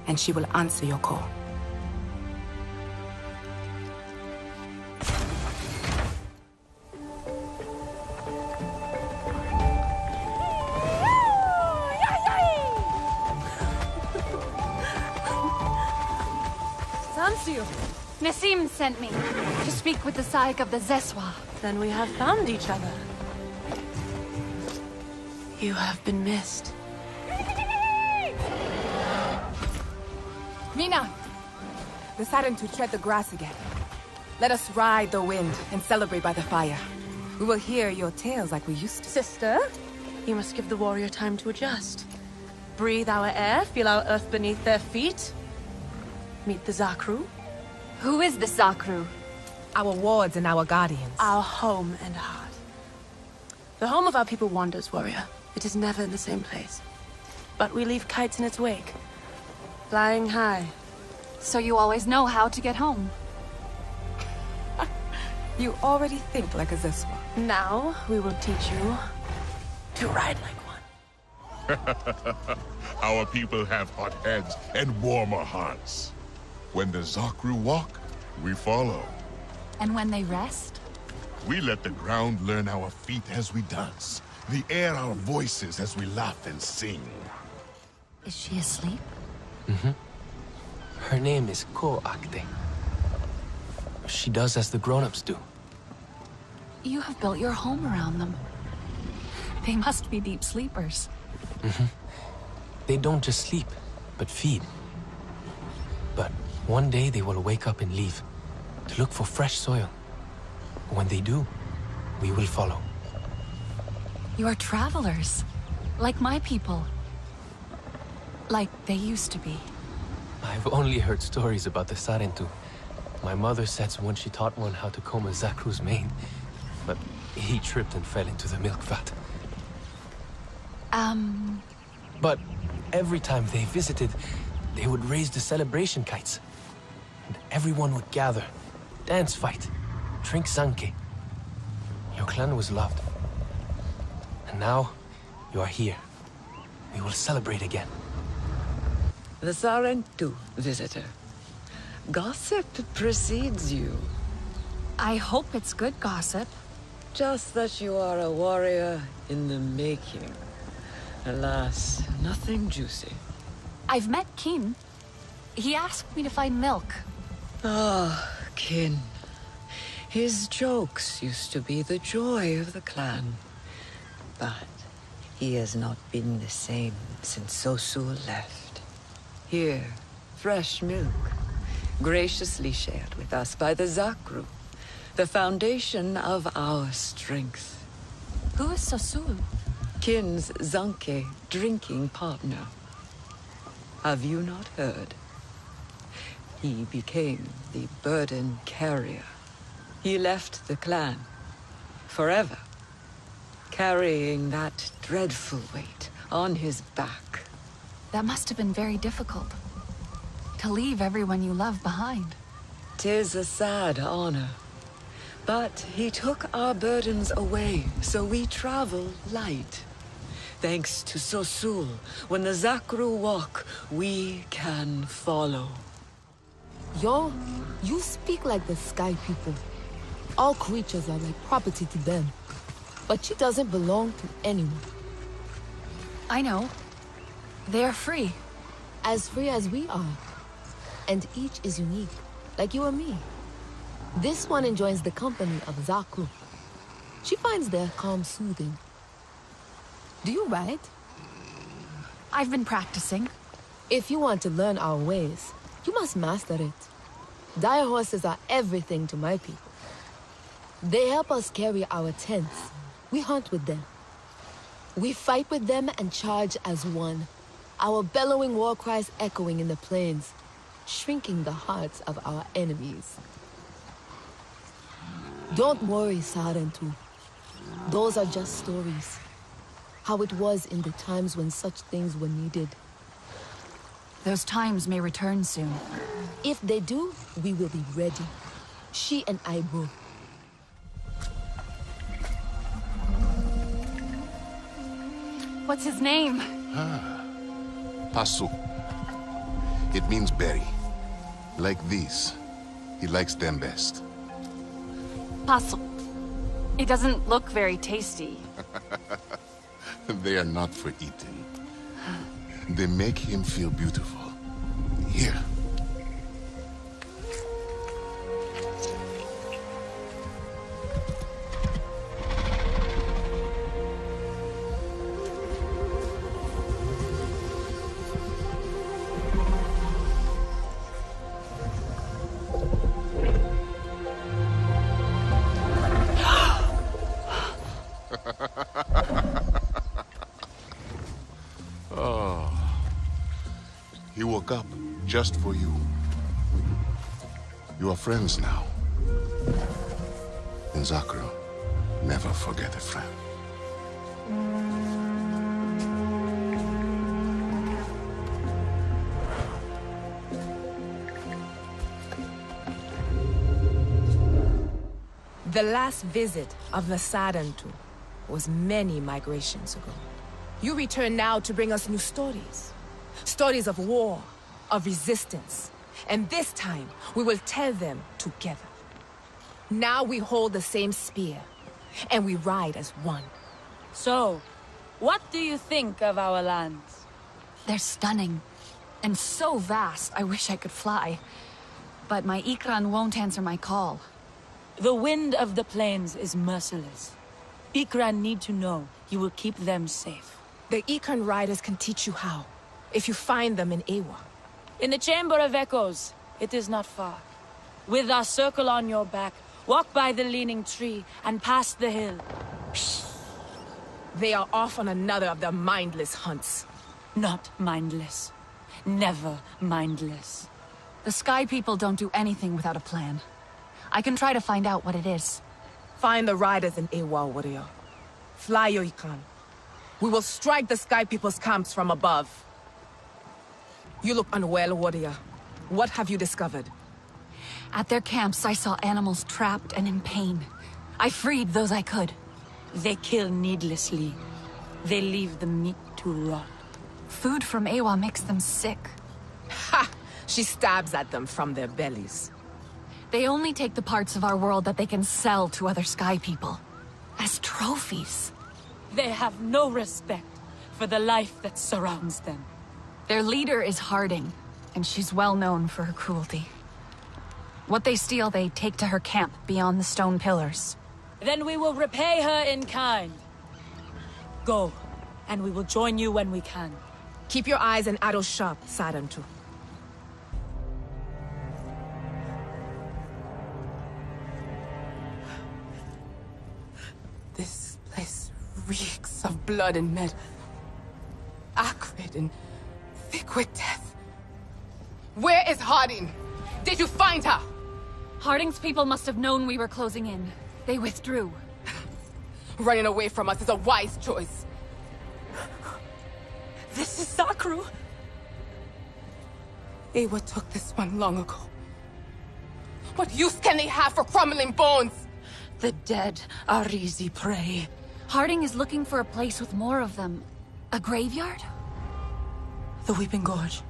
Speaker 22: and she will answer your call.
Speaker 5: Sansu! Nassim sent me to speak with the Saik of the Zeswa.
Speaker 22: Then we have found each other. You have been missed. Mina! Deciding to tread the grass again. Let us ride the wind and celebrate by the fire. We will hear your tales like we used to.
Speaker 17: Sister, you must give the warrior time to adjust. Breathe our air, feel our earth beneath their feet. Meet the Zakru.
Speaker 5: Who is the Zakru?
Speaker 22: Our wards and our guardians.
Speaker 17: Our home and heart. The home of our people wanders, warrior. It is never in the same place. But we leave kites in its wake. Flying high.
Speaker 5: So you always know how to get home.
Speaker 22: You already think like a Zeswa.
Speaker 17: Now, we will teach you to ride like one.
Speaker 23: Our people have hot heads and warmer hearts. When the Zakru walk, we follow.
Speaker 5: And when they rest?
Speaker 23: We let the ground learn our feet as we dance, the air our voices as we laugh and sing.
Speaker 5: Is she asleep?
Speaker 3: Mm-hmm. Her name is Ko-Akte. She does as the grown-ups do.
Speaker 5: You have built your home around them. They must be deep sleepers.
Speaker 3: Mm-hmm. They don't just sleep, but feed. But one day they will wake up and leave, to look for fresh soil. When they do, we will follow.
Speaker 5: You are travelers, like my people. Like they used to be.
Speaker 3: I've only heard stories about the Sarentu. My mother said so when she taught one how to comb a Zakru's mane, but he tripped and fell into the milk vat. But every time they visited, they would raise the celebration kites. And everyone would gather, dance fight, drink sanke. Your clan was loved. And now, you are here. We will celebrate again.
Speaker 4: The Sarentu, visitor. Gossip precedes you.
Speaker 5: I hope it's good gossip.
Speaker 4: Just that you are a warrior in the making. Alas, nothing juicy.
Speaker 5: I've met Kin. He asked me to find milk.
Speaker 4: Ah, Kin. His jokes used to be the joy of the clan. But he has not been the same since Sosul left. Here, fresh milk, graciously shared with us by the Zakru, the foundation of our strength.
Speaker 5: Who is Sosul?
Speaker 4: Kin's Zanke drinking partner. Have you not heard? He became the burden carrier. He left the clan, forever, carrying that dreadful weight on his back.
Speaker 5: That must have been very difficult. To leave everyone you love behind.
Speaker 4: 'Tis a sad honor. But he took our burdens away, so we travel light. Thanks to Sosul, when the Zakru walk, we can follow.
Speaker 6: Yo, you speak like the Sky People. All creatures are like property to them. But she doesn't belong to anyone.
Speaker 5: I know. They are free.
Speaker 6: As free as we are. And each is unique, like you and me. This one enjoys the company of Zakru. She finds their calm soothing. Do you ride?
Speaker 5: I've been practicing.
Speaker 6: If you want to learn our ways, you must master it. Dire horses are everything to my people. They help us carry our tents. We hunt with them. We fight with them and charge as one. Our bellowing war cries echoing in the plains, shrinking the hearts of our enemies. Don't worry, Sarentu. Those are just stories. How it was in the times when such things were needed.
Speaker 5: Those times may return soon.
Speaker 6: If they do, we will be ready. She and I both.
Speaker 5: What's his name?
Speaker 14: Pasu. It means berry. Like these. He likes them best.
Speaker 5: Pasu. It doesn't look very tasty.
Speaker 14: They are not for eating. They make him feel beautiful. Here. Oh. He woke up just for you. You are friends now. In Zakru, never forget a friend.
Speaker 22: The last visit of the Sarentu was many migrations ago. You return now to bring us new stories. Stories of war, of resistance. And this time, we will tell them together.
Speaker 2: Now we hold the same spear, and we ride as one.
Speaker 8: So, what do you think of our lands?
Speaker 5: They're stunning. And so vast, I wish I could fly. But my Ikran won't answer my call.
Speaker 8: The wind of the plains is merciless. Ikran need to know you will keep them safe.
Speaker 2: The Ikran riders can teach you how, if you find them in Ewa.
Speaker 8: In the Chamber of Echoes, it is not far. With our circle on your back, walk by the leaning tree and past the hill.
Speaker 2: They are off on another of their mindless hunts.
Speaker 8: Not mindless. Never mindless.
Speaker 5: The Sky People don't do anything without a plan. I can try to find out what it is.
Speaker 2: Find the riders in Ewa, warrior. Fly your Ikran. We will strike the Sky People's camps from above. You look unwell, warrior. What have you discovered?
Speaker 5: At their camps, I saw animals trapped and in pain. I freed those I could.
Speaker 8: They kill needlessly. They leave the meat to rot.
Speaker 5: Food from Ewa makes them sick.
Speaker 2: Ha! She stabs at them from their bellies.
Speaker 5: They only take the parts of our world that they can sell to other Sky People. As trophies.
Speaker 8: They have no respect for the life that surrounds them.
Speaker 5: Their leader is Harding, and she's well known for her cruelty. What they steal, they take to her camp beyond the stone pillars.
Speaker 8: Then we will repay her in kind. Go, and we will join you when we can.
Speaker 2: Keep your eyes and arrows sharp, Sarantu. This place reeks of blood and metal. Acrid and thick with death. Where is Harding? Did you find her?
Speaker 5: Harding's people must have known we were closing in. They withdrew.
Speaker 2: Running away from us is a wise choice.
Speaker 8: This is Zakru.
Speaker 2: Ewa took this one long ago. What use can they have for crumbling bones?
Speaker 8: The dead are easy prey.
Speaker 5: Harding is looking for a place with more of them. A graveyard?
Speaker 8: The Weeping Gorge.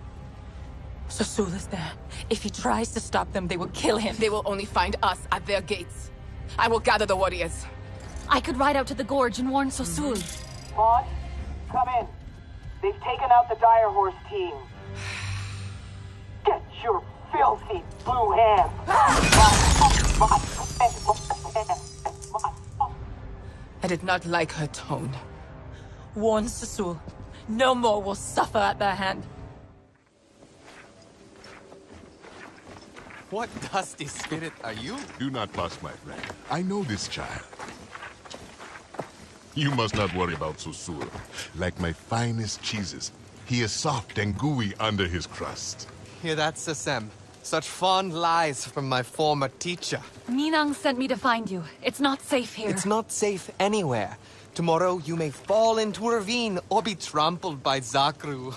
Speaker 8: Sasul is there. If he tries to stop them, they will kill him.
Speaker 2: They will only find us at their gates. I will gather the warriors.
Speaker 5: I could ride out to the gorge and warn Sasul.
Speaker 10: Vaughn, come in. They've taken out the Dire Horse team. Get your filthy blue hands.
Speaker 2: I did not like her tone.
Speaker 8: Warn Sasul. No more will suffer at their hand.
Speaker 24: What dusty spirit are you?
Speaker 23: Do not fuss, my friend. I know this child. You must not worry about Susul. Like my finest cheeses, he is soft and gooey under his crust.
Speaker 24: Hear that, Sasem? Such fond lies from my former teacher.
Speaker 5: Minang sent me to find you. It's not safe here.
Speaker 24: It's not safe anywhere. Tomorrow you may fall into a ravine or be trampled by Zakru.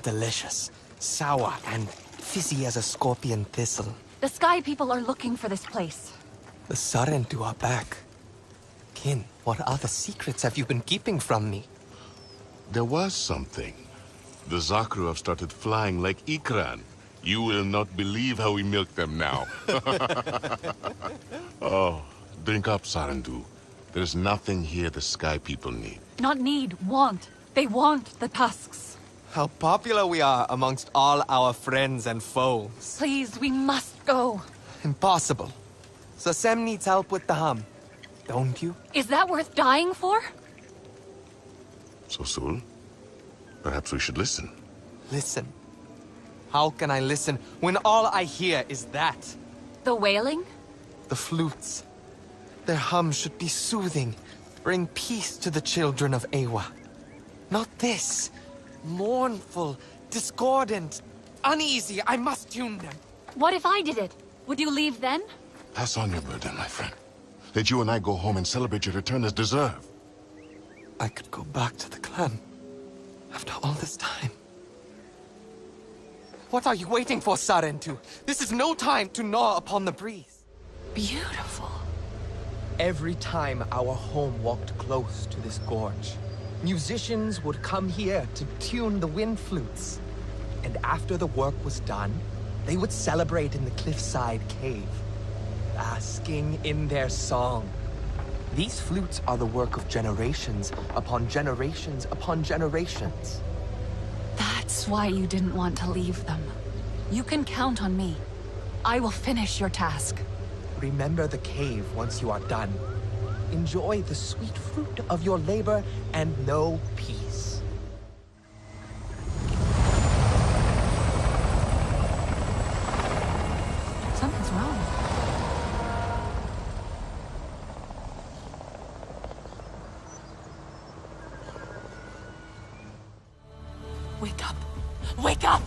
Speaker 24: Delicious, sour, and fizzy as a scorpion thistle.
Speaker 5: The Sky People are looking for this place.
Speaker 24: The Sarentu are back. Kin, what other secrets have you been keeping from me?
Speaker 23: There was something. The Zakru have started flying like Ikran. You will not believe how we milk them now. Oh, drink up, Sarandu. There's nothing here the Sky People need.
Speaker 5: Not need, want. They want the tusks.
Speaker 24: How popular we are amongst all our friends and foes.
Speaker 5: Please, we must go.
Speaker 24: Impossible. Sasem needs help with the hum. Don't you?
Speaker 5: Is that worth dying for?
Speaker 23: Susul, perhaps we should listen.
Speaker 24: Listen. How can I listen when all I hear is that?
Speaker 5: The wailing?
Speaker 24: The flutes. Their hum should be soothing, bring peace to the children of Ewa. Not this. Mournful, discordant, uneasy. I must tune them.
Speaker 5: What if I did it? Would you leave then?
Speaker 23: Pass on your burden, my friend. Let you and I go home and celebrate your return as deserved.
Speaker 24: I could go back to the clan. After all this time. What are you waiting for, Sarentu? This is no time to gnaw upon the breeze.
Speaker 5: Beautiful.
Speaker 24: Every time our home walked close to this gorge, musicians would come here to tune the wind flutes. And after the work was done, They would celebrate in the cliffside cave, basking in their song. These flutes are the work of generations upon generations upon generations.
Speaker 5: That's why you didn't want to leave them. You can count on me. I will finish your task.
Speaker 24: Remember the cave once you are done. Enjoy the sweet fruit of your labor and know peace.
Speaker 5: Something's wrong.
Speaker 8: Wake up! Wake up!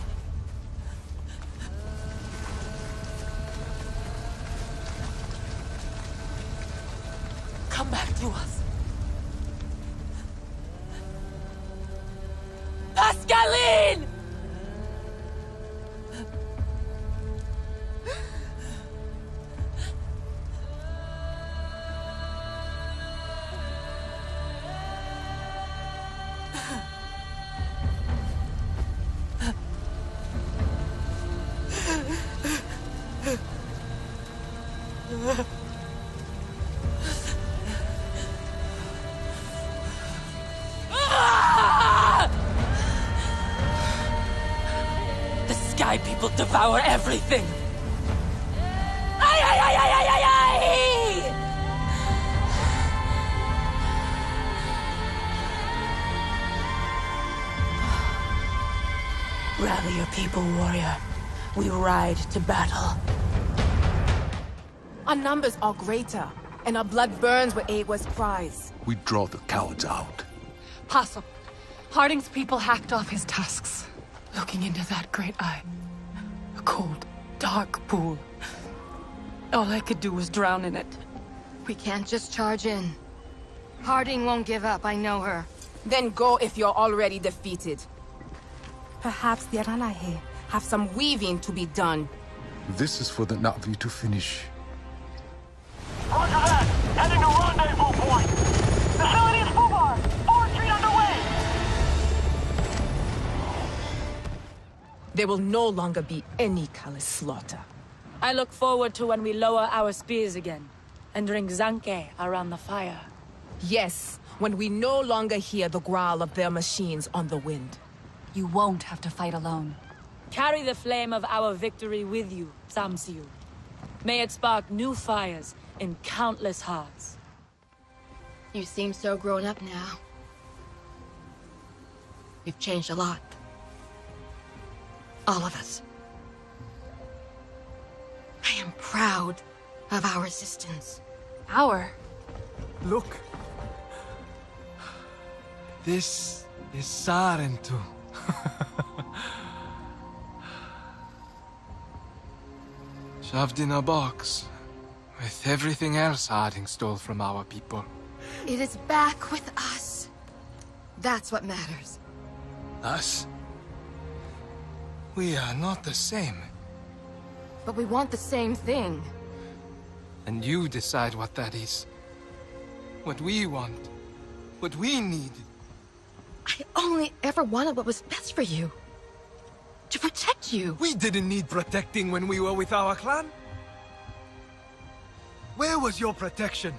Speaker 8: Come back to us. Pascaline! The Sky People devour everything! Ay, ay, ay, ay, ay, ay, ay! Rally your people, warrior. We ride to battle.
Speaker 2: Our numbers are greater, and our blood burns with Awa's cries.
Speaker 7: We draw the cowards out.
Speaker 5: Possum. Harding's people hacked off his tusks. Looking into that great eye. A cold, dark pool. All I could do was drown in it.
Speaker 17: We can't just charge in. Harding won't give up, I know her.
Speaker 2: Then go if you're already defeated. Perhaps the Aranahe have some weaving to be done.
Speaker 7: This is for the Na'vi to finish.
Speaker 10: Roger that! Heading to rendezvous point! Facility is Fubar! Forward retreat underway!
Speaker 2: There will no longer be any callous slaughter.
Speaker 8: I look forward to when we lower our spears again and drink Zanke around the fire.
Speaker 2: Yes, when we no longer hear the growl of their machines on the wind.
Speaker 5: You won't have to fight alone.
Speaker 8: Carry the flame of our victory with you, Samsiu. May it spark new fires in countless hearts.
Speaker 17: You seem so grown up now. We've changed a lot. All of us. I am proud of our resistance.
Speaker 5: Our?
Speaker 24: Look. This is Sarentu. Shoved in a box, with everything else Harding stole from our people.
Speaker 17: It is back with us. That's what matters.
Speaker 24: Us? We are not the same.
Speaker 17: But we want the same thing.
Speaker 24: And you decide what that is. What we want. What we need.
Speaker 17: I only ever wanted what was best for you. To protect you.
Speaker 24: We didn't need protecting when we were with our clan. Where was your protection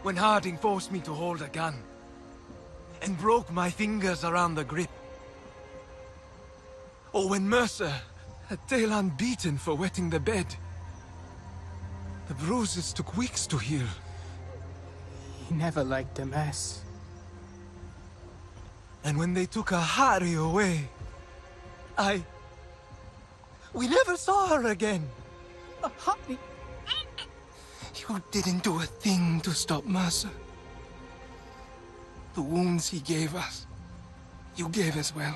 Speaker 24: when Harding forced me to hold a gun? And broke my fingers around the grip? Or when Mercer had Talon beaten for wetting the bed? The bruises took weeks to heal.
Speaker 9: He never liked a mess.
Speaker 24: And when they took Ahari away, we never saw her again.
Speaker 9: Ahari?
Speaker 24: You didn't do a thing to stop Mercer. The wounds he gave us, you gave as well.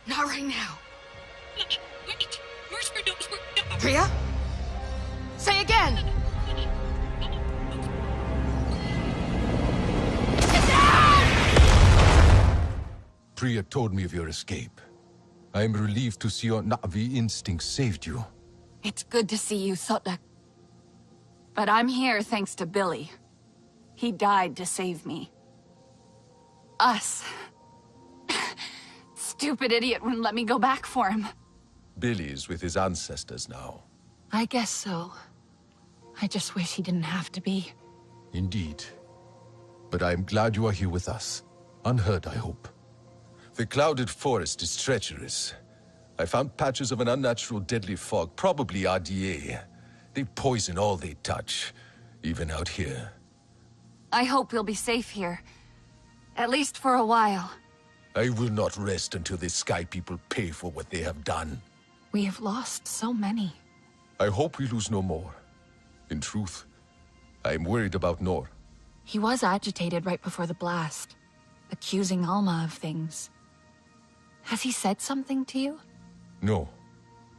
Speaker 17: Not right now. Priya? Say again!
Speaker 7: Priya told me of your escape. I am relieved to see your Na'vi instincts saved you.
Speaker 5: It's good to see you, Sotlek. But I'm here thanks to Billy. He died to save me. Us. Stupid idiot wouldn't let me go back for him.
Speaker 1: Billy's with his ancestors now.
Speaker 5: I guess so. I just wish he didn't have to be.
Speaker 1: Indeed. But I am glad you are here with us. Unhurt, I hope. The clouded forest is treacherous. I found patches of an unnatural deadly fog, probably RDA. They poison all they touch, even out here.
Speaker 5: I hope we'll be safe here. At least for a while.
Speaker 1: I will not rest until the Sky People pay for what they have done.
Speaker 5: We have lost so many.
Speaker 1: I hope we lose no more. In truth, I am worried about Nor.
Speaker 5: He was agitated right before the blast, accusing Alma of things. Has he said something to you?
Speaker 1: No.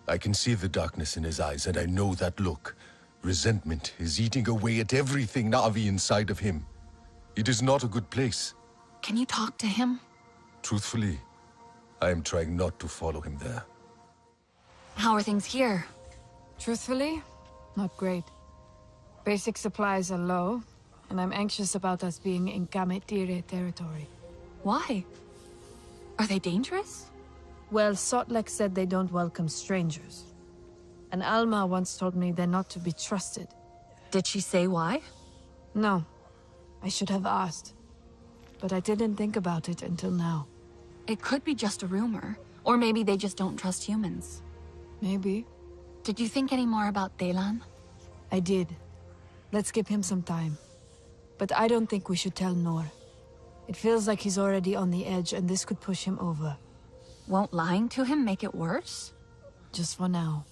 Speaker 1: I can see the darkness in his eyes, and I know that look. Resentment is eating away at everything Na'vi inside of him. It is not a good place.
Speaker 5: Can you talk to him?
Speaker 1: Truthfully, I am trying not to follow him there.
Speaker 5: How are things here?
Speaker 13: Truthfully, not great. Basic supplies are low, and I'm anxious about us being in Kametire territory.
Speaker 5: Why? Are they dangerous?
Speaker 13: Well, Sotlek said they don't welcome strangers. And Alma once told me they're not to be trusted.
Speaker 5: Did she say why?
Speaker 13: No. I should have asked. But I didn't think about it until now.
Speaker 5: It could be just a rumor. Or maybe they just don't trust humans.
Speaker 13: Maybe.
Speaker 5: Did you think any more about Delan?
Speaker 13: I did. Let's give him some time. But I don't think we should tell Nor. It feels like he's already on the edge, and this could push him over.
Speaker 5: Won't lying to him make it worse?
Speaker 13: Just for now.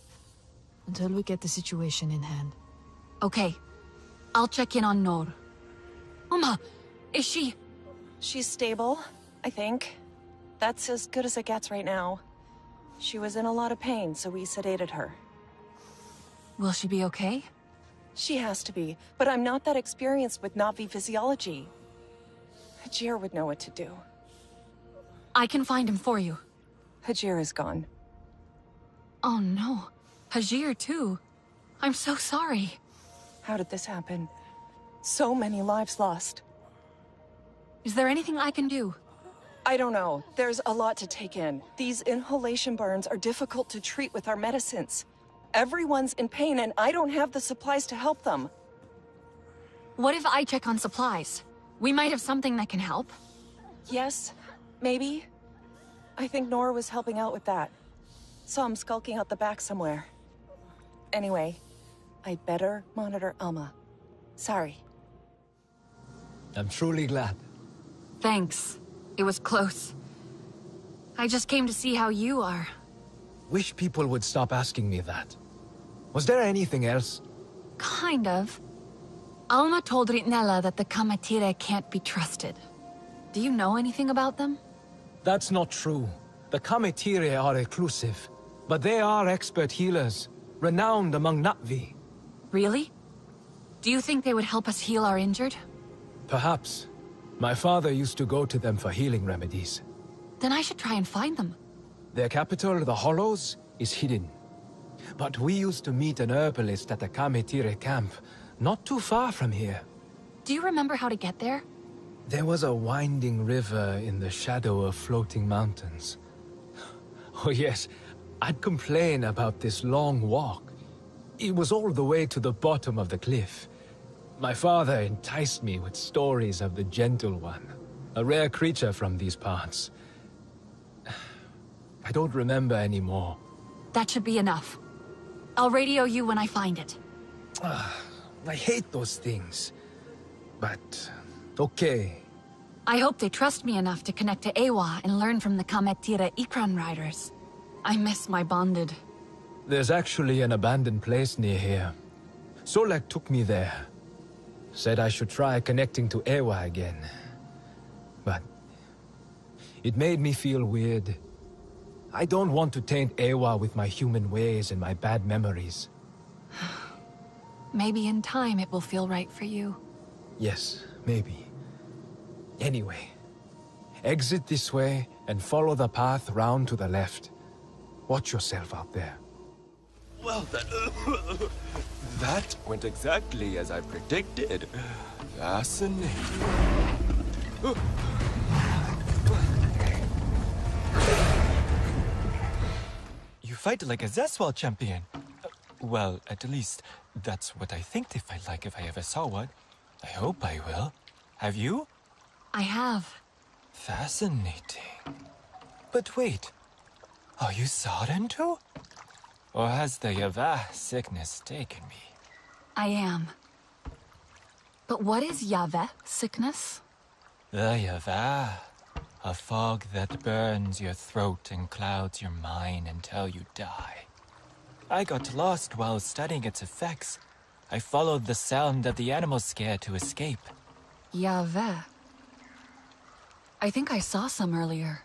Speaker 13: Until we get the situation in hand.
Speaker 5: Okay. I'll check in on Nor. Mama, is she...
Speaker 18: She's stable, I think. That's as good as it gets right now. She was in a lot of pain, so we sedated her.
Speaker 5: Will she be okay?
Speaker 18: She has to be, but I'm not that experienced with Na'vi physiology. Hajir would know what to do.
Speaker 5: I can find him for you.
Speaker 18: Hajir is gone.
Speaker 5: Oh no. Hajir too. I'm so sorry.
Speaker 18: How did this happen? So many lives lost.
Speaker 5: Is there anything I can do?
Speaker 18: I don't know. There's a lot to take in. These inhalation burns are difficult to treat with our medicines. Everyone's in pain and I don't have the supplies to help them.
Speaker 5: What if I check on supplies? We might have something that can help.
Speaker 18: Yes, maybe. I think Nora was helping out with that. Saw him skulking out the back somewhere. Anyway, I'd better monitor Alma. Sorry.
Speaker 19: I'm truly glad.
Speaker 5: Thanks. It was close. I just came to see how you are.
Speaker 19: Wish people would stop asking me that. Was there anything else?
Speaker 5: Kind of. Alma told Ritnella that the Kametire can't be trusted. Do you know anything about them?
Speaker 19: That's not true. The Kametire are reclusive, but they are expert healers, renowned among Na'vi.
Speaker 5: Really? Do you think they would help us heal our injured?
Speaker 19: Perhaps. My father used to go to them for healing remedies.
Speaker 5: Then I should try and find them.
Speaker 19: Their capital, the Hollows, is hidden. But we used to meet an herbalist at the Kametire camp, not too far from here.
Speaker 5: Do you remember how to get there?
Speaker 19: There was a winding river in the shadow of floating mountains. Oh yes, I'd complain about this long walk. It was all the way to the bottom of the cliff. My father enticed me with stories of the Gentle One, a rare creature from these parts. I don't remember anymore.
Speaker 5: That should be enough. I'll radio you when I find it.
Speaker 19: I hate those things. But, okay.
Speaker 5: I hope they trust me enough to connect to Ewa and learn from the Kametire Ikran riders. I miss my bonded.
Speaker 19: There's actually an abandoned place near here. Solek took me there. Said I should try connecting to Ewa again. But it made me feel weird. I don't want to taint Ewa with my human ways and my bad memories.
Speaker 5: Maybe in time it will feel right for you.
Speaker 19: Yes, maybe. Anyway, exit this way and follow the path round to the left. Watch yourself out there.
Speaker 20: Well, that went exactly as I predicted. Fascinating.
Speaker 3: You
Speaker 11: fight like a Zeswal champion. Well, at least, that's what I think they fight like if I ever saw one. I hope I will. Have you?
Speaker 5: I have.
Speaker 11: Fascinating. But wait, are you Saren too? Or has the Yavah sickness taken me?
Speaker 5: I am. But what is Yaveh sickness?
Speaker 11: The Yavah. A fog that burns your throat and clouds your mind until you die. I got lost while studying its effects. I followed the sound of the animal scare to escape.
Speaker 5: Yaveh. I think I saw some earlier.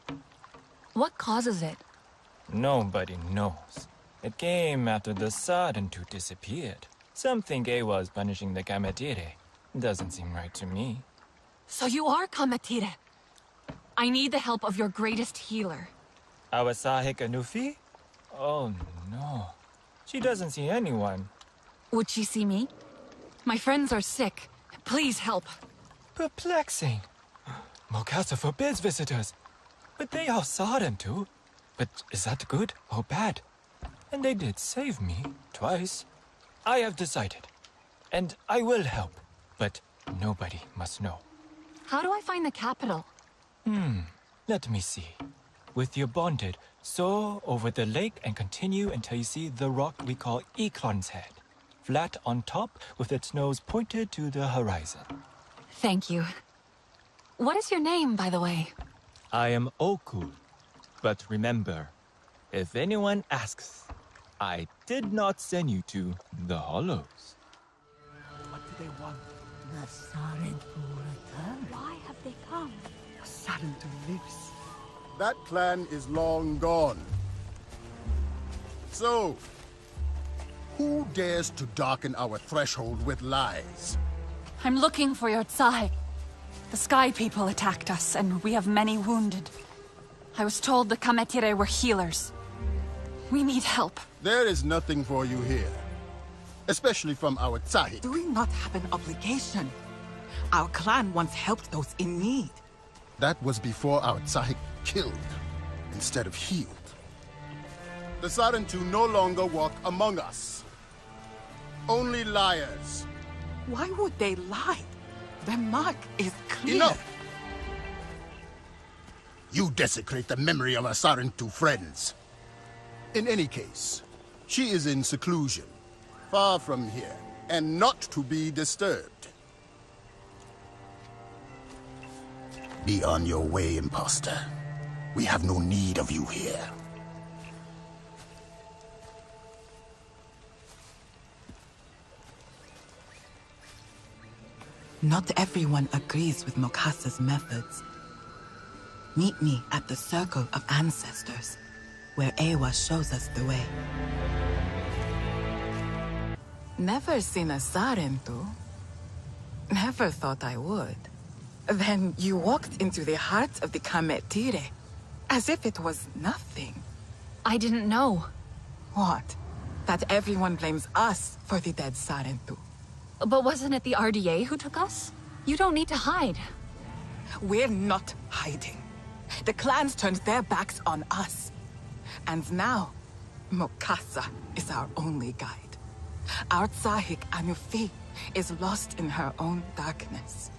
Speaker 5: What causes it?
Speaker 11: Nobody knows. It came after the Sarentu disappeared. Some think Ewa is punishing the Kametire. Doesn't seem right to me.
Speaker 5: So you are Kametire. I need the help of your greatest healer.
Speaker 11: Our Sahik Anufi? Oh no. She doesn't see anyone.
Speaker 5: Would she see me? My friends are sick. Please help.
Speaker 11: Perplexing. Mokasa forbids visitors. But they all saw them too. But is that good or bad? And they did save me twice. I have decided. And I will help. But nobody must know.
Speaker 5: How do I find the capital?
Speaker 11: Let me see. With your bonded, soar over the lake and continue until you see the rock we call Eklon's Head. Flat on top with its nose pointed to the horizon.
Speaker 5: Thank you. What is your name, by the way?
Speaker 11: I am Oku. But remember, if anyone asks, I did not send you to the Hollows.
Speaker 15: What do they want?
Speaker 16: The Sarentu return.
Speaker 5: Why have they come?
Speaker 15: Sarentu lives.
Speaker 21: That clan is long gone. So, who dares to darken our threshold with lies?
Speaker 25: I'm looking for your Tsai. The Sky People attacked us, and we have many wounded. I was told the Kametire were healers. We need help.
Speaker 21: There is nothing for you here. Especially from our Tsahi.
Speaker 26: Do we not have an obligation? Our clan once helped those in need.
Speaker 21: That was before our Tsahi killed instead of healed. The Sarentu no longer walk among us. Only liars.
Speaker 26: Why would they lie? Their mark is clear.
Speaker 21: Enough! You desecrate the memory of our Sarentu friends. In any case, she is in seclusion, far from here, and not to be disturbed. Be on your way, imposter. We have no need of you here.
Speaker 26: Not everyone agrees with Mokasa's methods. Meet me at the Circle of Ancestors, where Ewa shows us the way. Never seen a Sarentu. Never thought I would. Then you walked into the heart of the Kametire, as if it was nothing.
Speaker 5: I didn't know.
Speaker 26: What? That everyone blames us for the dead Sarentu.
Speaker 5: But wasn't it the RDA who took us? You don't need to hide.
Speaker 26: We're not hiding. The clans turned their backs on us. And now, Mokasa is our only guide. Our Tsahik Anufi is lost in her own darkness.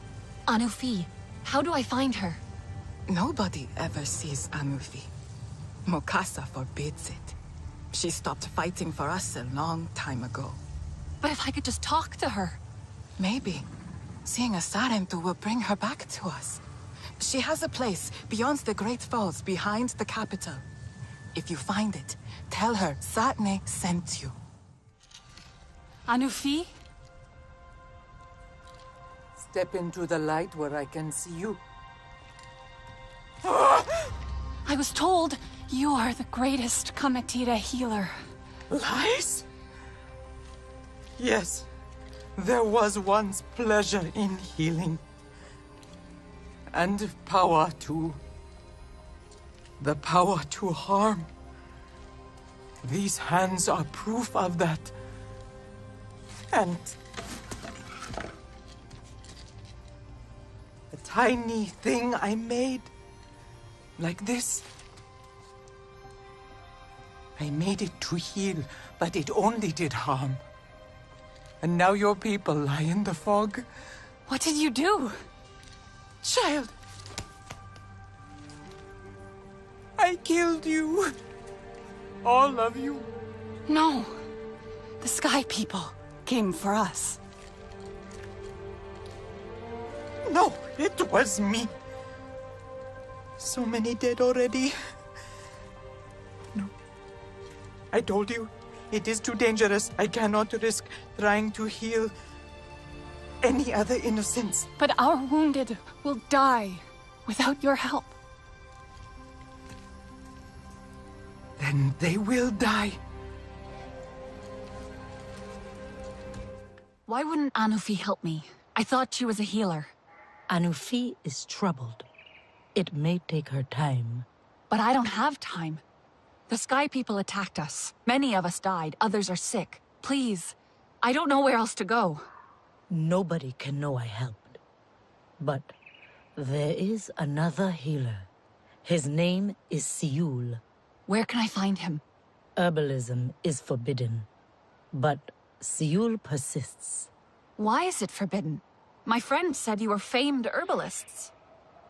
Speaker 5: Anufi, how do I find her?
Speaker 26: Nobody ever sees Anufi. Mokasa forbids it. She stopped fighting for us a long time ago.
Speaker 5: But if I could just talk to her...
Speaker 26: Maybe. Seeing a Sarentu will bring her back to us. She has a place beyond the Great Falls, behind the capital. If you find it, tell her Satne sent you.
Speaker 25: Anufi?
Speaker 27: Step into the light where I can see you.
Speaker 25: I was told you are the greatest Kametire healer.
Speaker 26: Lies?
Speaker 27: Yes. There was once pleasure in healing. And power too. The power to harm. These hands are proof of that. And a tiny thing I made, like this. I made it to heal, but it only did harm. And now your people lie in the fog.
Speaker 25: What did you do?
Speaker 27: Child! I killed you. All of you.
Speaker 25: No. The Sky People came for us.
Speaker 27: No, it was me. So many dead already. No. I told you, it is too dangerous. I cannot risk trying to heal any other innocents.
Speaker 25: But our wounded will die without your help.
Speaker 27: Then they will die.
Speaker 25: Why wouldn't Anufi help me? I thought she was a healer.
Speaker 16: Anufi is troubled. It may take her time.
Speaker 25: But I don't have time. The Sky People attacked us. Many of us died. Others are sick. Please. I don't know where else to go.
Speaker 16: Nobody can know I helped. But there is another healer. His name is Siul.
Speaker 25: Where can I find him?
Speaker 16: Herbalism is forbidden. But Siul persists.
Speaker 25: Why is it forbidden? My friend said you were famed herbalists.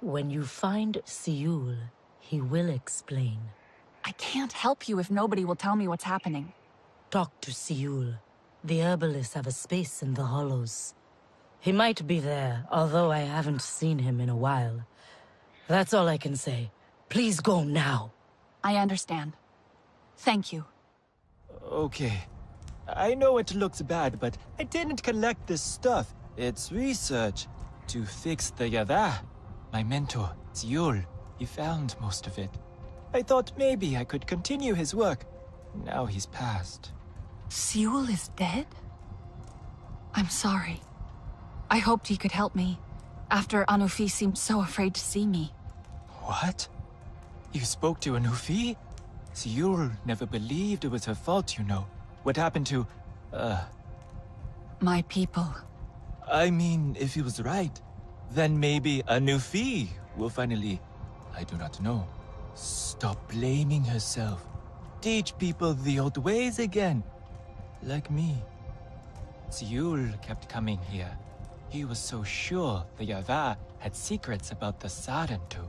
Speaker 16: When you find Siul, he will explain.
Speaker 25: I can't help you if nobody will tell me what's happening.
Speaker 16: Talk to Siul. The herbalists have a space in the hollows. He might be there, although I haven't seen him in a while. That's all I can say. Please go now.
Speaker 25: I understand. Thank you.
Speaker 11: Okay. I know it looks bad, but I didn't collect this stuff. It's research to fix the Yavah. My mentor, Siul, he found most of it. I thought maybe I could continue his work. Now he's passed.
Speaker 25: Siul is dead? I'm sorry. I hoped he could help me, after Anufi seemed so afraid to see me.
Speaker 11: What? You spoke to Anufi? Siul never believed it was her fault, you know. What happened to,
Speaker 25: my people.
Speaker 11: I mean, if he was right, then maybe Anufi will finally, I do not know, stop blaming herself. Teach people the old ways again. Like me. Siul kept coming here. He was so sure the Yavah had secrets about the Sarentu.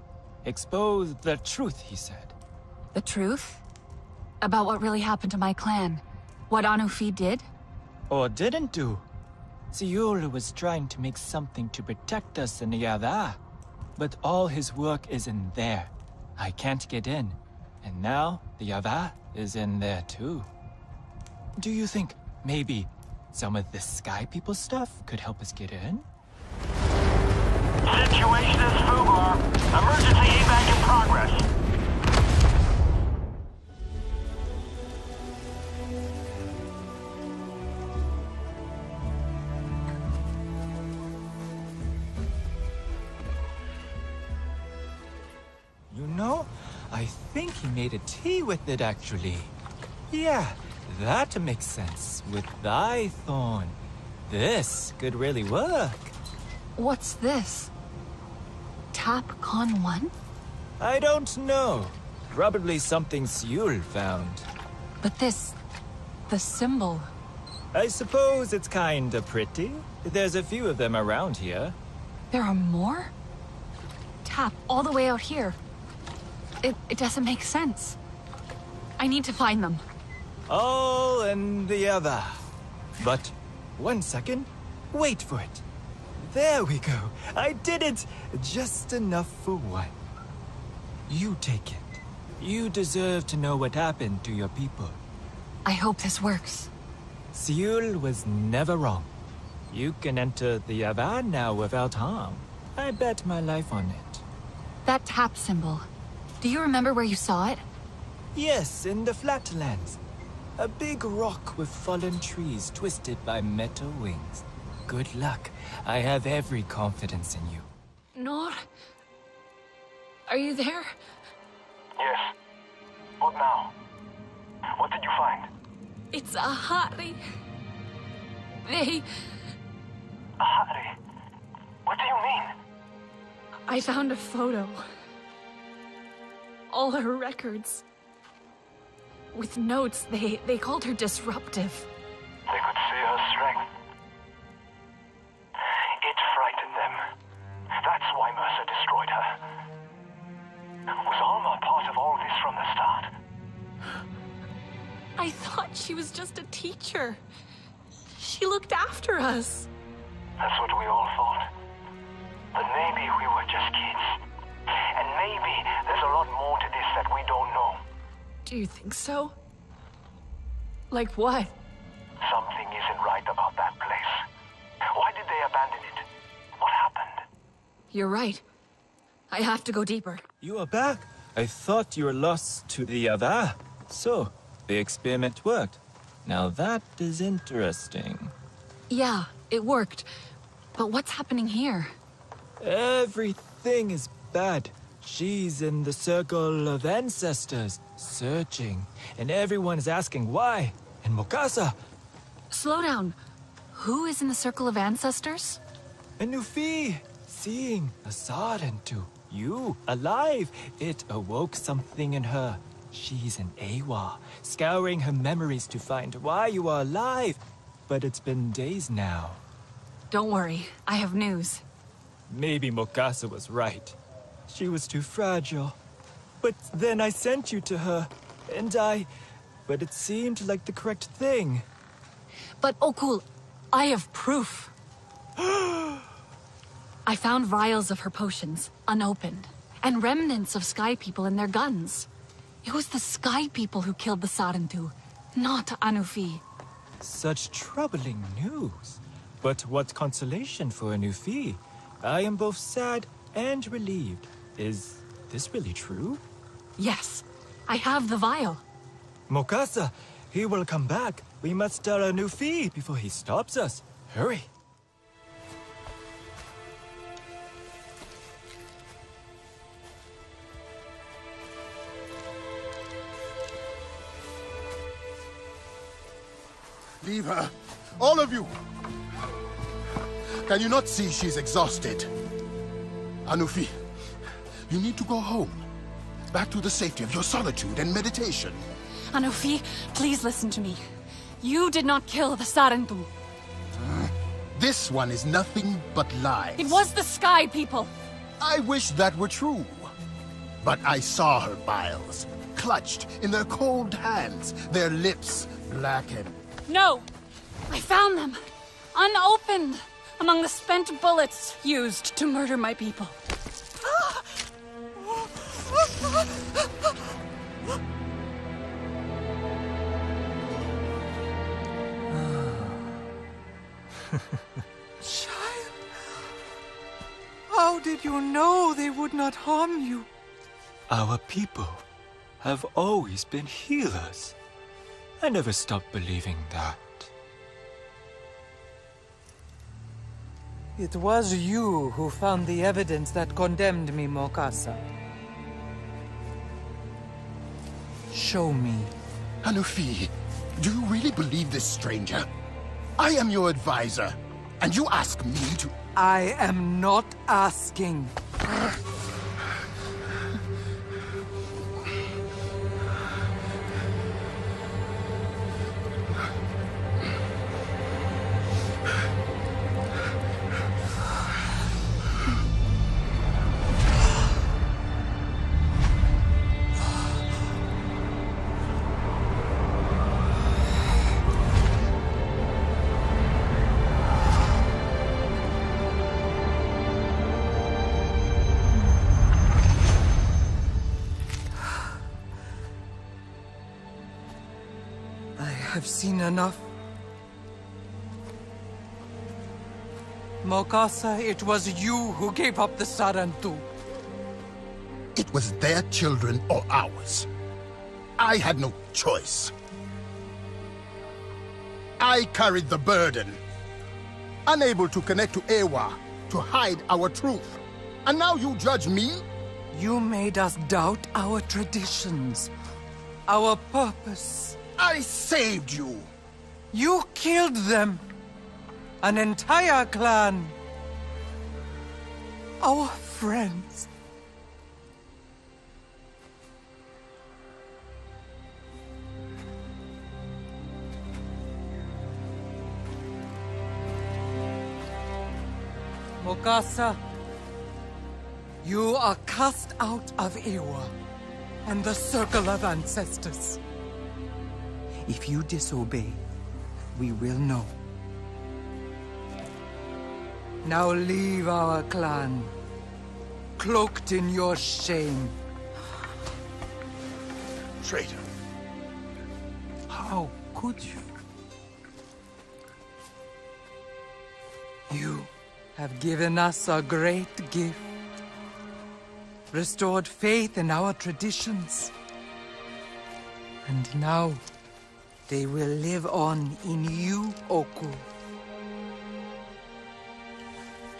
Speaker 11: Expose the truth, he said.
Speaker 25: The truth? About what really happened to my clan? What Anufi did?
Speaker 11: Or didn't do. Siul was trying to make something to protect us in the Yavah. But all his work is in there. I can't get in. And now the Yavah is in there too. Do you think maybe some of the Sky People stuff could help us get in?
Speaker 4: Situation is Fubar. Emergency evac in progress.
Speaker 11: You know, I think he made a tea with it actually. Yeah, that makes sense. With thy thorn. This could really work.
Speaker 25: What's this? Tap Con 1?
Speaker 11: I don't know. Probably something Siul found.
Speaker 25: But this... the symbol...
Speaker 11: I suppose it's kinda pretty. There's a few of them around here.
Speaker 25: There are more? Tap all the way out here. It doesn't make sense. I need to find them.
Speaker 11: All and the other. But, 1 second. Wait for it. There we go. I did it! Just enough for one. You take it. You deserve to know what happened to your people.
Speaker 25: I hope this works.
Speaker 11: Siul was never wrong. You can enter the Yavah now without harm. I bet my life on it.
Speaker 25: That tap symbol. Do you remember where you saw it?
Speaker 11: Yes, in the flatlands. A big rock with fallen trees twisted by metal wings. Good luck. I have every confidence in you.
Speaker 25: Nor? Are you there?
Speaker 4: Yes. What now? What did you find?
Speaker 25: It's a Ahari. They...
Speaker 4: Ahari? What do you mean?
Speaker 25: I found a photo. All her records.
Speaker 5: With notes, they called her disruptive.
Speaker 4: They could see her strength. It frightened them. That's why Mercer destroyed her. Was Alma part of all this from the start?
Speaker 5: I thought she was just a teacher. She looked after us.
Speaker 4: That's what we all thought. But maybe we were just kids. And maybe there's a lot more to this that we don't know.
Speaker 5: Do you think so? Like what?
Speaker 4: Something isn't right about that place. Why did they abandon it? What happened?
Speaker 5: You're right. I have to go deeper.
Speaker 11: You are back. I thought you were lost to the other. So, the experiment worked. Now that is interesting.
Speaker 5: Yeah, it worked. But what's happening here?
Speaker 11: Everything is bad. She's in the circle of ancestors, searching. And everyone is asking why. And Mokasa...
Speaker 5: Slow down. Who is in the circle of ancestors?
Speaker 11: Anufi, seeing a Sarentu. You, alive. It awoke something in her. She's an Awa, scouring her memories to find why you are alive. But it's been days now.
Speaker 5: Don't worry, I have news.
Speaker 11: Maybe Mokasa was right. She was too fragile. But then I sent you to her, and But it seemed like the correct thing.
Speaker 5: But, oh cool, I have proof. I found vials of her potions, unopened, and remnants of Sky People and their guns. It was the Sky People who killed the Sarentu, not Anufi.
Speaker 11: Such troubling news. But what consolation for Anufi. I am both sad and relieved. Is this really true?
Speaker 5: Yes, I have the vial.
Speaker 11: Mokasa, he will come back. We must tell Anufi before he stops us. Hurry.
Speaker 21: Leave her. All of you! Can you not see she's exhausted? Anufi, you need to go home. Back to the safety of your solitude and meditation.
Speaker 5: Anufi, please listen to me. You did not kill the Sarentu.
Speaker 21: This one is nothing but lies.
Speaker 5: It was the Sky People.
Speaker 21: I wish that were true. But I saw her vials, clutched in their cold hands, their lips blackened.
Speaker 5: No! I found them, unopened, among the spent bullets used to murder my people.
Speaker 27: Child, how did you know they would not harm you?
Speaker 11: Our people have always been healers. I never stopped believing that.
Speaker 27: It was you who found the evidence that condemned me, Mokasa. Show me.
Speaker 21: Anufi, do you really believe this stranger? I am your advisor, and you ask me to...
Speaker 27: I am not asking. I've seen enough. Mokasa, it was you who gave up the Sarentu.
Speaker 21: It was their children or ours. I had no choice. I carried the burden. Unable to connect to Ewa, to hide our truth. And now you judge me?
Speaker 27: You made us doubt our traditions, our purpose.
Speaker 21: I saved you!
Speaker 27: You killed them! An entire clan! Our friends! Mokasa, you are cast out of Ewa and the Circle of Ancestors. If you disobey, we will know. Now leave our clan, cloaked in your shame.
Speaker 7: Traitor.
Speaker 27: How could you? You have given us a great gift. Restored faith in our traditions. And now, they will live on in you, Oku.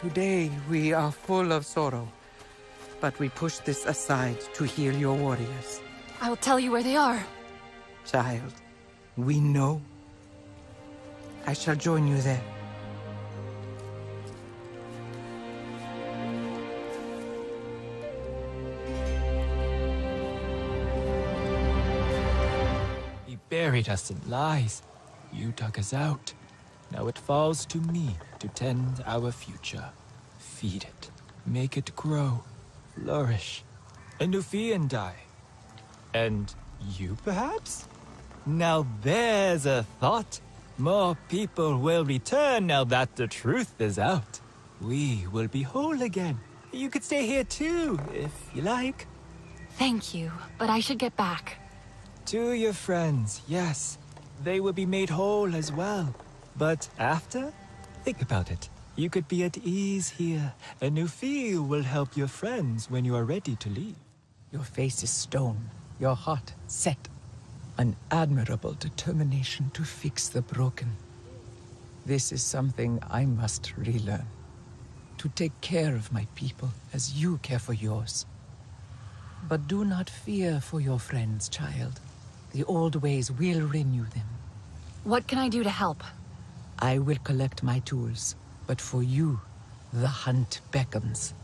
Speaker 27: Today, we are full of sorrow, but we push this aside to heal your warriors.
Speaker 5: I will tell you where they are.
Speaker 27: Child, we know. I shall join you there.
Speaker 11: You buried us in lies. You dug us out. Now it falls to me to tend our future. Feed it. Make it grow. Flourish. And Nufi and I. And you, perhaps? Now there's a thought. More people will return now that the truth is out. We will be whole again. You could stay here too, if you like.
Speaker 5: Thank you, but I should get back.
Speaker 11: To your friends, yes. They will be made whole as well. But after? Think about it. You could be at ease here. A new feel will help your friends when you are ready to leave.
Speaker 27: Your face is stone, your heart set. An admirable determination to fix the broken. This is something I must relearn. To take care of my people as you care for yours. But do not fear for your friends, child. The old ways will renew them.
Speaker 5: What can I do to help?
Speaker 27: I will collect my tools, but for you, the hunt beckons.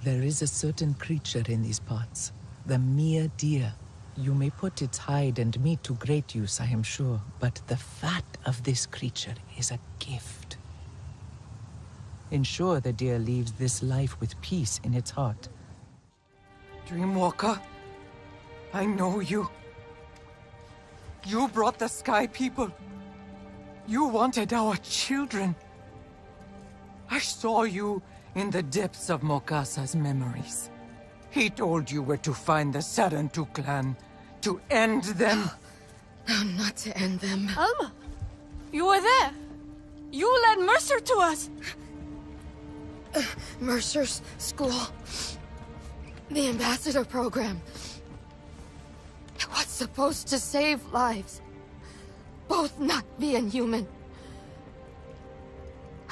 Speaker 27: There is a certain creature in these parts, the mere deer. You may put its hide and meat to great use, I am sure, but the fat of this creature is a gift. Ensure the deer leaves this life with peace in its heart. Dreamwalker, I know you. You brought the Sky People. You wanted our children. I saw you in the depths of Mokasa's memories. He told you where to find the Sarantu clan, to end them.
Speaker 17: No, not to end them.
Speaker 25: Alma, you were there. You led Mercer to us.
Speaker 17: Mercer's school. The ambassador program. It was supposed to save lives. Both Na'vi and human.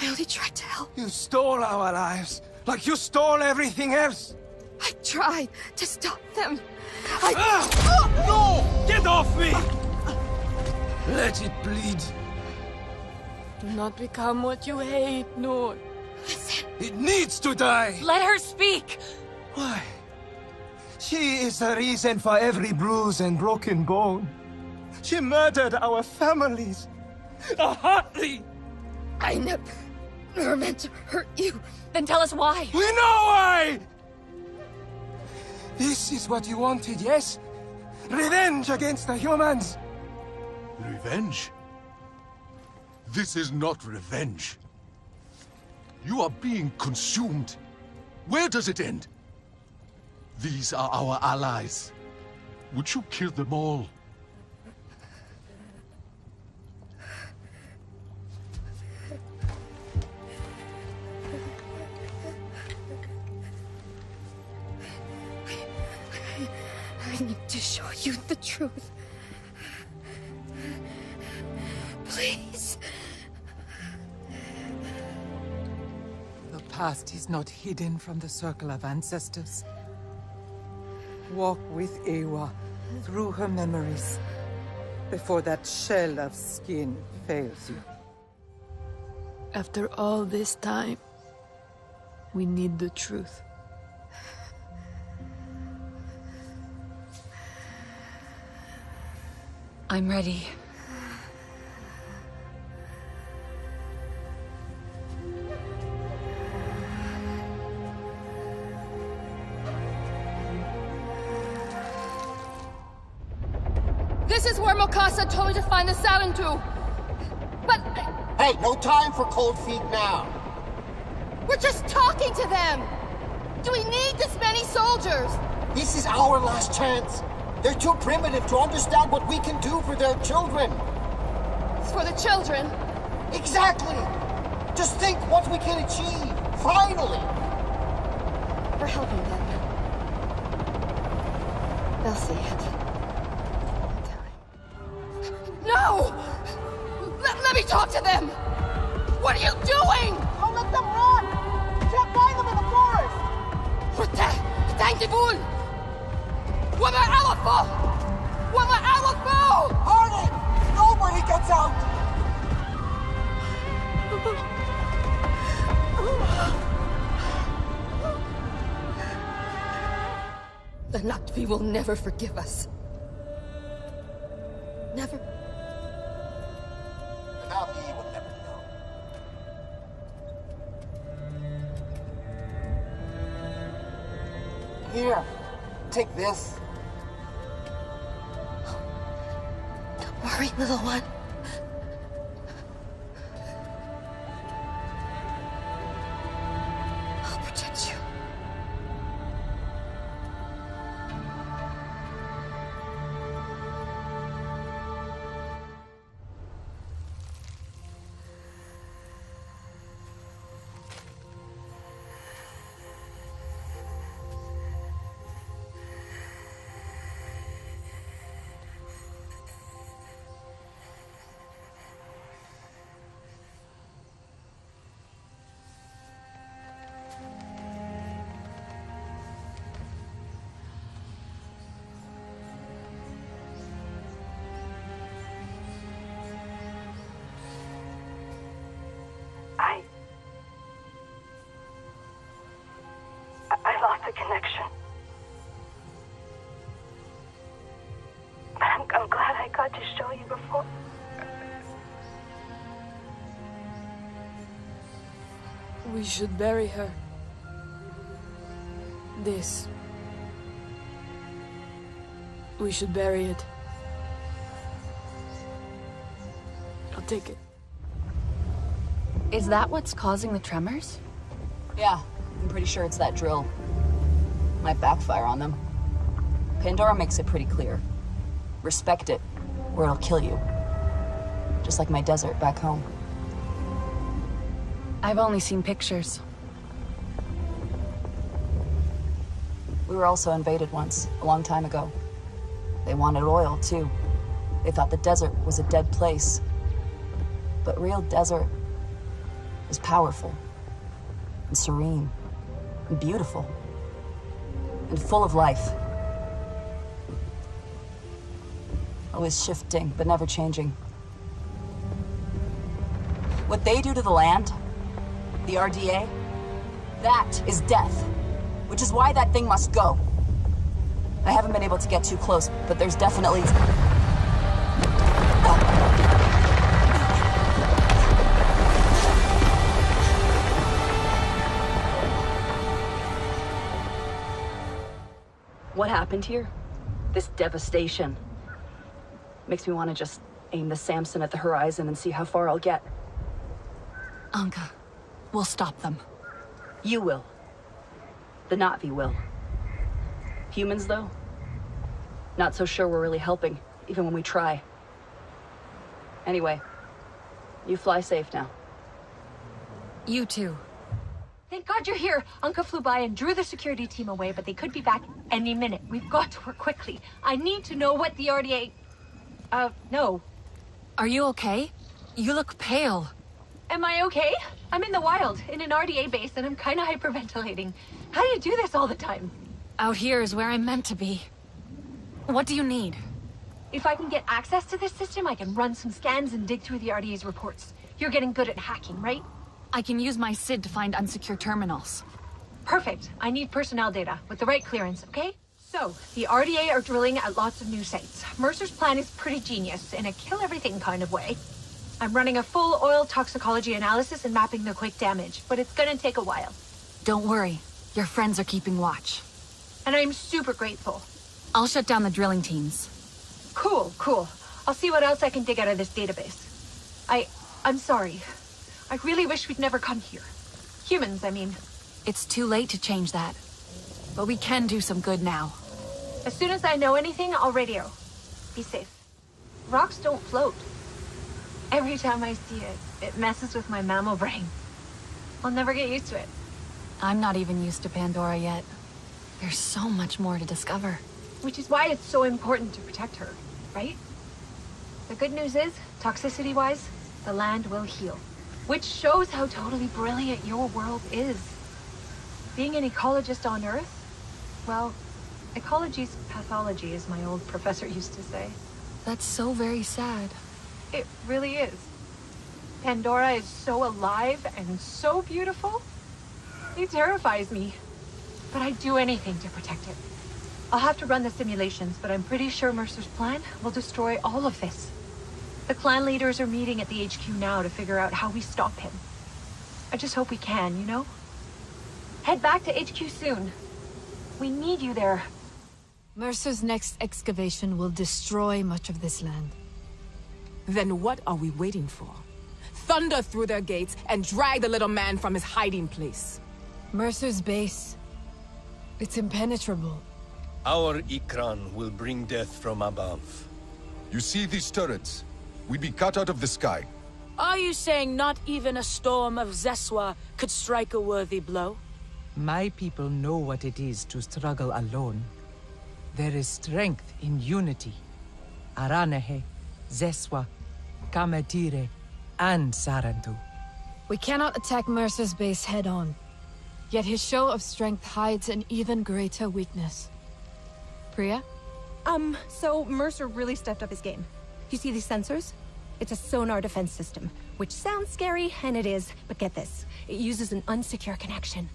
Speaker 17: I only tried to help.
Speaker 2: You stole our lives, like you stole everything else.
Speaker 17: I tried to stop them.
Speaker 2: No! Get off me! Let it bleed.
Speaker 25: Do not become what you hate, Noor.
Speaker 2: It needs to die!
Speaker 25: Let her speak!
Speaker 2: Why? She is the reason for every bruise and broken bone. She murdered our families. Hartley!
Speaker 17: I never meant to hurt you.
Speaker 25: Then tell us why.
Speaker 2: We know why! This is what you wanted, yes? Revenge against the humans!
Speaker 7: Revenge? This is not revenge. You are being consumed. Where does it end? These are our allies. Would you kill them all?
Speaker 17: I need to show you the truth. Please.
Speaker 27: The past is not hidden from the Circle of Ancestors. Walk with Ewa through her memories before that shell of skin fails you.
Speaker 13: After all this time, we need the truth.
Speaker 5: I'm ready.
Speaker 17: This is where Mokasa told me to find the Sarentu. But...
Speaker 6: Hey, no time for cold feet now.
Speaker 17: we're just talking to them! Do we need this many soldiers?
Speaker 6: This is our last chance. They're too primitive to understand what we can do for their children.
Speaker 17: It's for the children?
Speaker 6: Exactly! Just think what we can achieve, finally!
Speaker 17: We're helping them. They'll see it. No! Let me talk to them! What are you doing?
Speaker 6: Don't let them run! You can't find them in the forest!
Speaker 17: Thank you, Bull! Wama Alafo! Wama Alafo!
Speaker 6: Harding! Nobody gets out!
Speaker 17: The Na'vi will never forgive us. Never.
Speaker 6: The Na'vi will never know. Here, take this.
Speaker 17: Don't worry, little one. I'll protect you.
Speaker 8: I lost the connection. But I'm glad I got to show you before.
Speaker 13: We should bury her. This. We should bury it. I'll take it.
Speaker 5: Is that what's causing the tremors?
Speaker 10: Yeah, I'm pretty sure it's that drill. Might backfire on them. Pandora makes it pretty clear. Respect it, or it'll kill you. Just like my desert back home.
Speaker 5: I've only seen pictures.
Speaker 10: We were also invaded once, a long time ago. They wanted oil, too. They thought the desert was a dead place. But real desert is powerful, and serene, and beautiful, and full of life. Always shifting, but never changing. What they do to the land, the RDA, that is death. Which is why that thing must go. I haven't been able to get too close, but there's definitely... What happened here? This devastation. Makes me want to just aim the Samson at the horizon and see how far I'll get.
Speaker 5: Anka, we'll stop them.
Speaker 10: You will. The Na'vi will. Humans, though? Not so sure we're really helping, even when we try. Anyway, you fly safe now.
Speaker 5: You too.
Speaker 12: Thank God you're here. Anka flew by and drew the security team away, but they could be back any minute. We've got to work quickly. I need to know what the RDA... no.
Speaker 5: Are you okay? You look pale.
Speaker 12: Am I okay? I'm in the wild, in an RDA base, and I'm kinda hyperventilating. How do you do this all the time?
Speaker 5: Out here is where I'm meant to be. What do you need?
Speaker 12: If I can get access to this system, I can run some scans and dig through the RDA's reports. You're getting good at hacking, right?
Speaker 5: I can use my SID to find unsecure terminals.
Speaker 12: Perfect. I need personnel data with the right clearance, okay? So, the RDA are drilling at lots of new sites. Mercer's plan is pretty genius, in a kill-everything kind of way. I'm running a full oil toxicology analysis and mapping the quick damage, but it's gonna take a while.
Speaker 5: Don't worry. Your friends are keeping watch.
Speaker 12: And I'm super grateful.
Speaker 5: I'll shut down the drilling teams.
Speaker 12: Cool. I'll see what else I can dig out of this database. I'm sorry. I really wish we'd never come here. Humans, I mean.
Speaker 5: It's too late to change that. But we can do some good now.
Speaker 12: As soon as I know anything, I'll radio. Be safe. Rocks don't float. Every time I see it, it messes with my mammal brain. I'll never get used to it.
Speaker 5: I'm not even used to Pandora yet. There's so much more to discover.
Speaker 12: Which is why it's so important to protect her, right? The good news is, toxicity-wise, the land will heal. Which shows how totally brilliant your world is. Being an ecologist on Earth? Well, ecology's pathology, as my old professor used to say.
Speaker 5: That's so very sad.
Speaker 12: It really is. Pandora is so alive and so beautiful. It terrifies me. But I'd do anything to protect it. I'll have to run the simulations, but I'm pretty sure Mercer's plan will destroy all of this. The clan leaders are meeting at the HQ now to figure out how we stop him. I just hope we can, you know? Head back to HQ soon. We need you there.
Speaker 13: Mercer's next excavation will destroy much of this land.
Speaker 1: Then what are we waiting for? Thunder through their gates and drag the little man from his hiding place.
Speaker 13: Mercer's base. It's impenetrable.
Speaker 20: Our Ikran will bring death from above.
Speaker 9: You see these turrets? We'd be cut out of the sky.
Speaker 16: Are you saying not even a storm of Zeswa could strike a worthy blow?
Speaker 14: My people know what it is to struggle alone. There is strength in unity. Aranehe, Zeswa, Kametire, and Sarantu.
Speaker 13: We cannot attack Mercer's base head-on. Yet his show of strength hides an even greater weakness. Priya?
Speaker 18: So Mercer really stepped up his game. You see these sensors? It's a sonar defense system, which sounds scary, and it is, but get this. It uses an unsecure connection.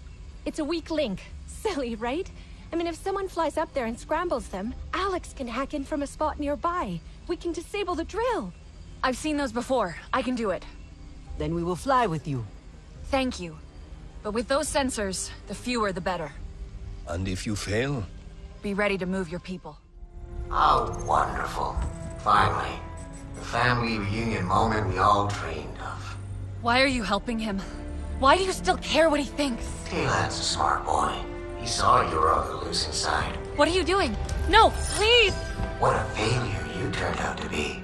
Speaker 18: It's a weak link. Silly, right? I mean, if someone flies up there and scrambles them, Alex can hack in from a spot nearby. We can disable the drill.
Speaker 5: I've seen those before. I can do it.
Speaker 14: Then we will fly with you.
Speaker 5: Thank you. But with those sensors, the fewer the better.
Speaker 20: And if you fail?
Speaker 5: Be ready to move your people.
Speaker 22: Oh, wonderful. Finally. The family reunion moment we all dreamed of.
Speaker 5: Why are you helping him? Why do you still care what he thinks?
Speaker 22: Taylor's a smart boy. He saw you were on the losing side.
Speaker 5: What are you doing? No, please!
Speaker 22: What a failure you turned out to be.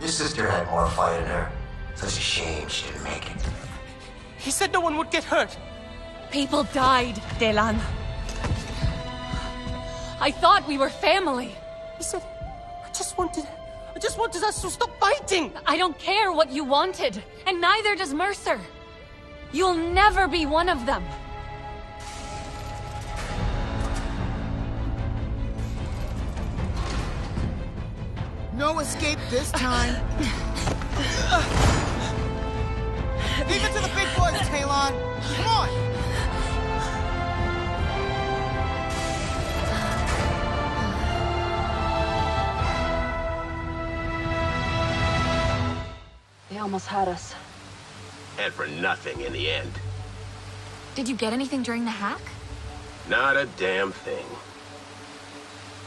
Speaker 22: Your sister had more fight in her. Such a shame she didn't make it.
Speaker 27: He said no one would get hurt.
Speaker 5: People died, Delan. I thought we were family.
Speaker 27: He said, I just wanted us to stop fighting.
Speaker 5: I don't care what you wanted, and neither does Mercer. You'll never be one of them.
Speaker 6: No escape this time. Leave it to the big boys, Talon. Come on.
Speaker 10: They almost had us.
Speaker 23: And for nothing in the end.
Speaker 5: Did you get anything during the hack?
Speaker 23: Not a damn thing.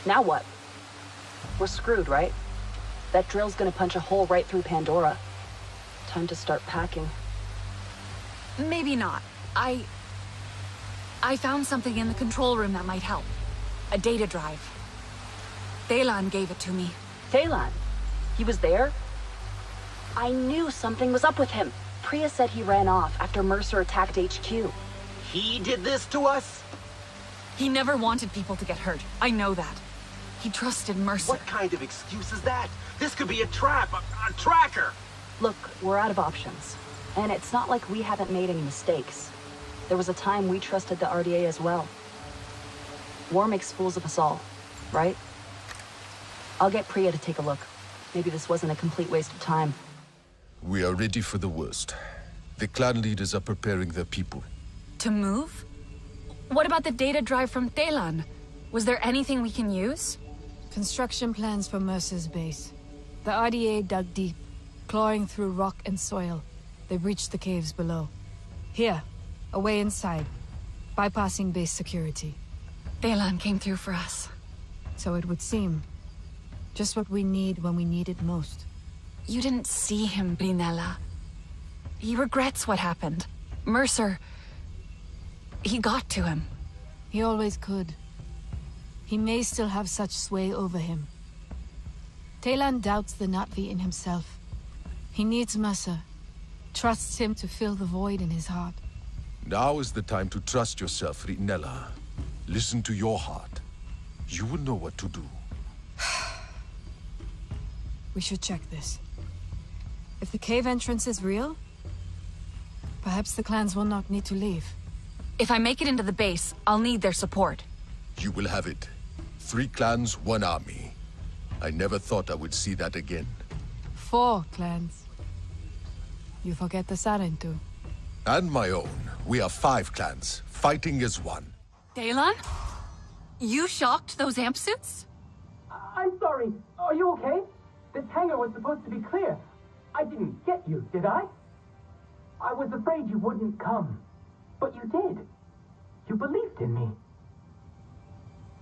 Speaker 10: Now what? We're screwed, right? That drill's gonna punch a hole right through Pandora. Time to start packing.
Speaker 5: Maybe not. I found something in the control room that might help. A data drive. Thaylan gave it to me.
Speaker 10: Thaylan? He was there? I knew something was up with him. Priya said he ran off after Mercer attacked HQ.
Speaker 23: He did this to us?
Speaker 5: He never wanted people to get hurt. I know that. He trusted Mercer.
Speaker 23: What kind of excuse is that? This could be a trap, a tracker.
Speaker 10: Look, we're out of options. And it's not like we haven't made any mistakes. There was a time we trusted the RDA as well. War makes fools of us all, right? I'll get Priya to take a look. Maybe this wasn't a complete waste of time.
Speaker 9: We are ready for the worst. The clan leaders are preparing their people.
Speaker 5: To move? What about the data drive from Thaylan? Was there anything we can use?
Speaker 13: Construction plans for Mercer's base. The RDA dug deep, clawing through rock and soil. They reached the caves below. Here, away inside, bypassing base security.
Speaker 5: Thaylan came through for us.
Speaker 13: So it would seem. Just what we need when we need it most.
Speaker 25: You didn't see him, Brinella. He regrets what happened. Mercer... he got to him.
Speaker 13: He always could. He may still have such sway over him. Taelan doubts the Na'vi in himself. He needs Mercer. Trusts him to fill the void in his heart.
Speaker 9: Now is the time to trust yourself, Rinella. Listen to your heart. You will know what to do.
Speaker 13: We should check this. If the cave entrance is real, perhaps the clans will not need to leave.
Speaker 25: If I make it into the base, I'll need their support.
Speaker 9: You will have it. 3 clans, 1 army. I never thought I would see that again.
Speaker 13: 4 clans. You forget the Sarentu.
Speaker 9: And my own. We are 5 clans, fighting as one.
Speaker 25: Taelan? You shocked those amp suits?
Speaker 23: I'm sorry. Are you okay? This hangar was supposed to be clear. I didn't get you, did I? I was afraid you wouldn't come. But you did. You believed in me.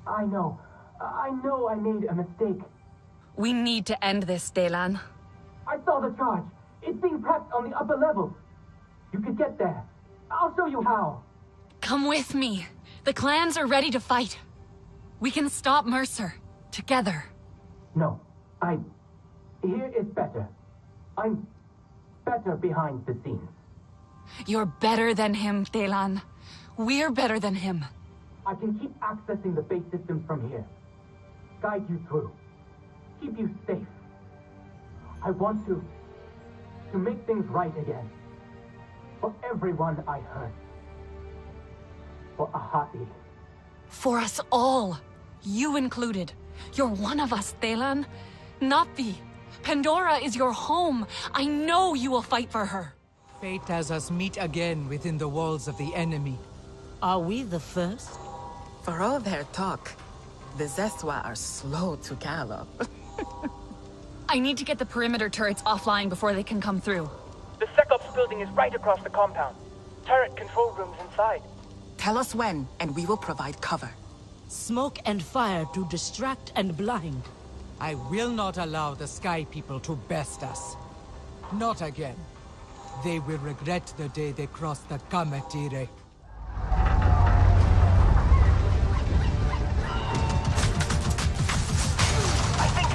Speaker 23: I know I made a mistake.
Speaker 25: We need to end this, Taelan.
Speaker 23: I saw the charge. It's being prepped on the upper levels. You could get there. I'll show you how.
Speaker 25: Come with me. The clans are ready to fight. We can stop Mercer. Together.
Speaker 23: No. Here is better. I'm better behind the scenes.
Speaker 25: You're better than him, Taelan. We're better than him.
Speaker 23: I can keep accessing the base systems from here. Guide you through. Keep you safe. I want to make things right again. For everyone I hurt. For Ahati.
Speaker 25: For us all. You included. You're one of us, Taelan. Na'vi. Pandora is your home. I know you will fight for her.
Speaker 14: Fate has us meet again within the walls of the enemy.
Speaker 16: Are we the first?
Speaker 3: For all their talk, the Zeswa are slow to gallop.
Speaker 25: I need to get the perimeter turrets offline before they can come through.
Speaker 23: The SecOps building is right across the compound. Turret control rooms inside.
Speaker 3: Tell us when, and we will provide cover.
Speaker 16: Smoke and fire to distract and blind.
Speaker 14: I will not allow the Sky People to best us. Not again. They will regret the day they crossed the Kamatire.
Speaker 23: I think...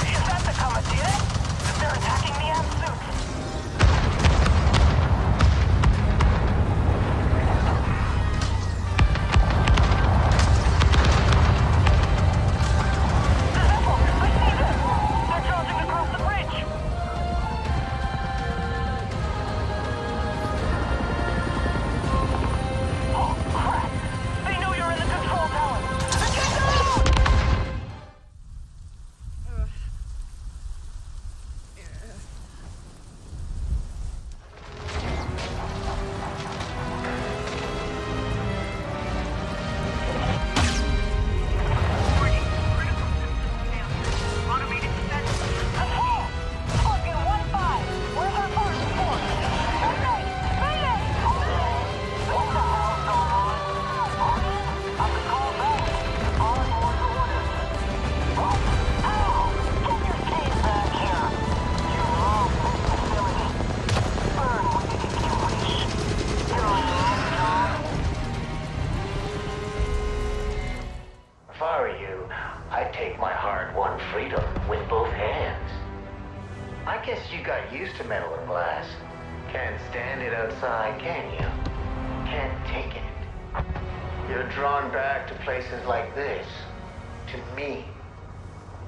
Speaker 23: Is that the Kamatire? They're attacking the amp suits.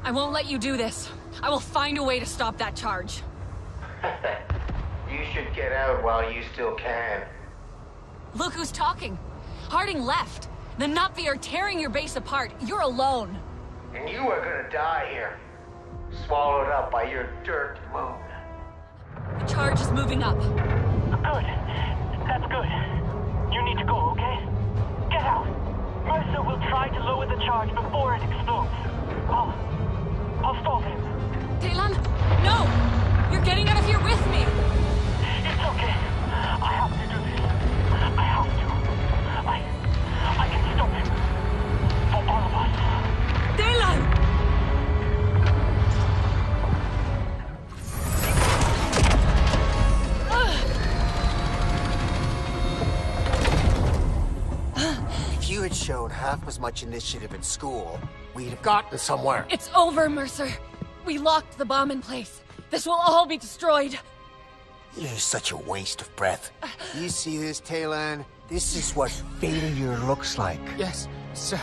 Speaker 25: I won't let you do this. I will find a way to stop that charge.
Speaker 22: You should get out while you still can.
Speaker 25: Look who's talking. Harding left. The Na'vi are tearing your base apart. You're alone.
Speaker 22: And you are gonna die here. Swallowed up by your dirt moon.
Speaker 25: The charge is moving up.
Speaker 23: Good. That's good. You need to go, okay? Get out. Mercer will try to lower the charge before it explodes. I'll stop him.
Speaker 25: Taelan, no! You're getting out of here with me!
Speaker 23: It's okay. I have to do this. I have to. I can stop him. For all of us.
Speaker 25: Taelan!
Speaker 6: you had shown half as much initiative in school, we'd have gotten somewhere.
Speaker 5: It's over, Mercer. We locked the bomb in place. This will all be destroyed.
Speaker 6: You're such a waste of breath. You see this, Talon? This is what failure looks like.
Speaker 2: Yes, sir.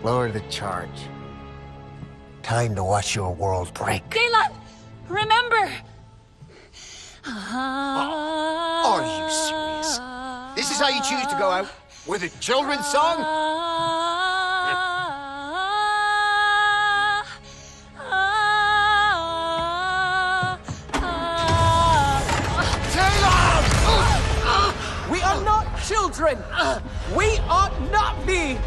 Speaker 6: Lower the charge. Time to watch your world break.
Speaker 5: Daylan! Remember!
Speaker 6: Are you serious? This is how you choose to go out? With a children's song?
Speaker 2: We are not children! We ought not be!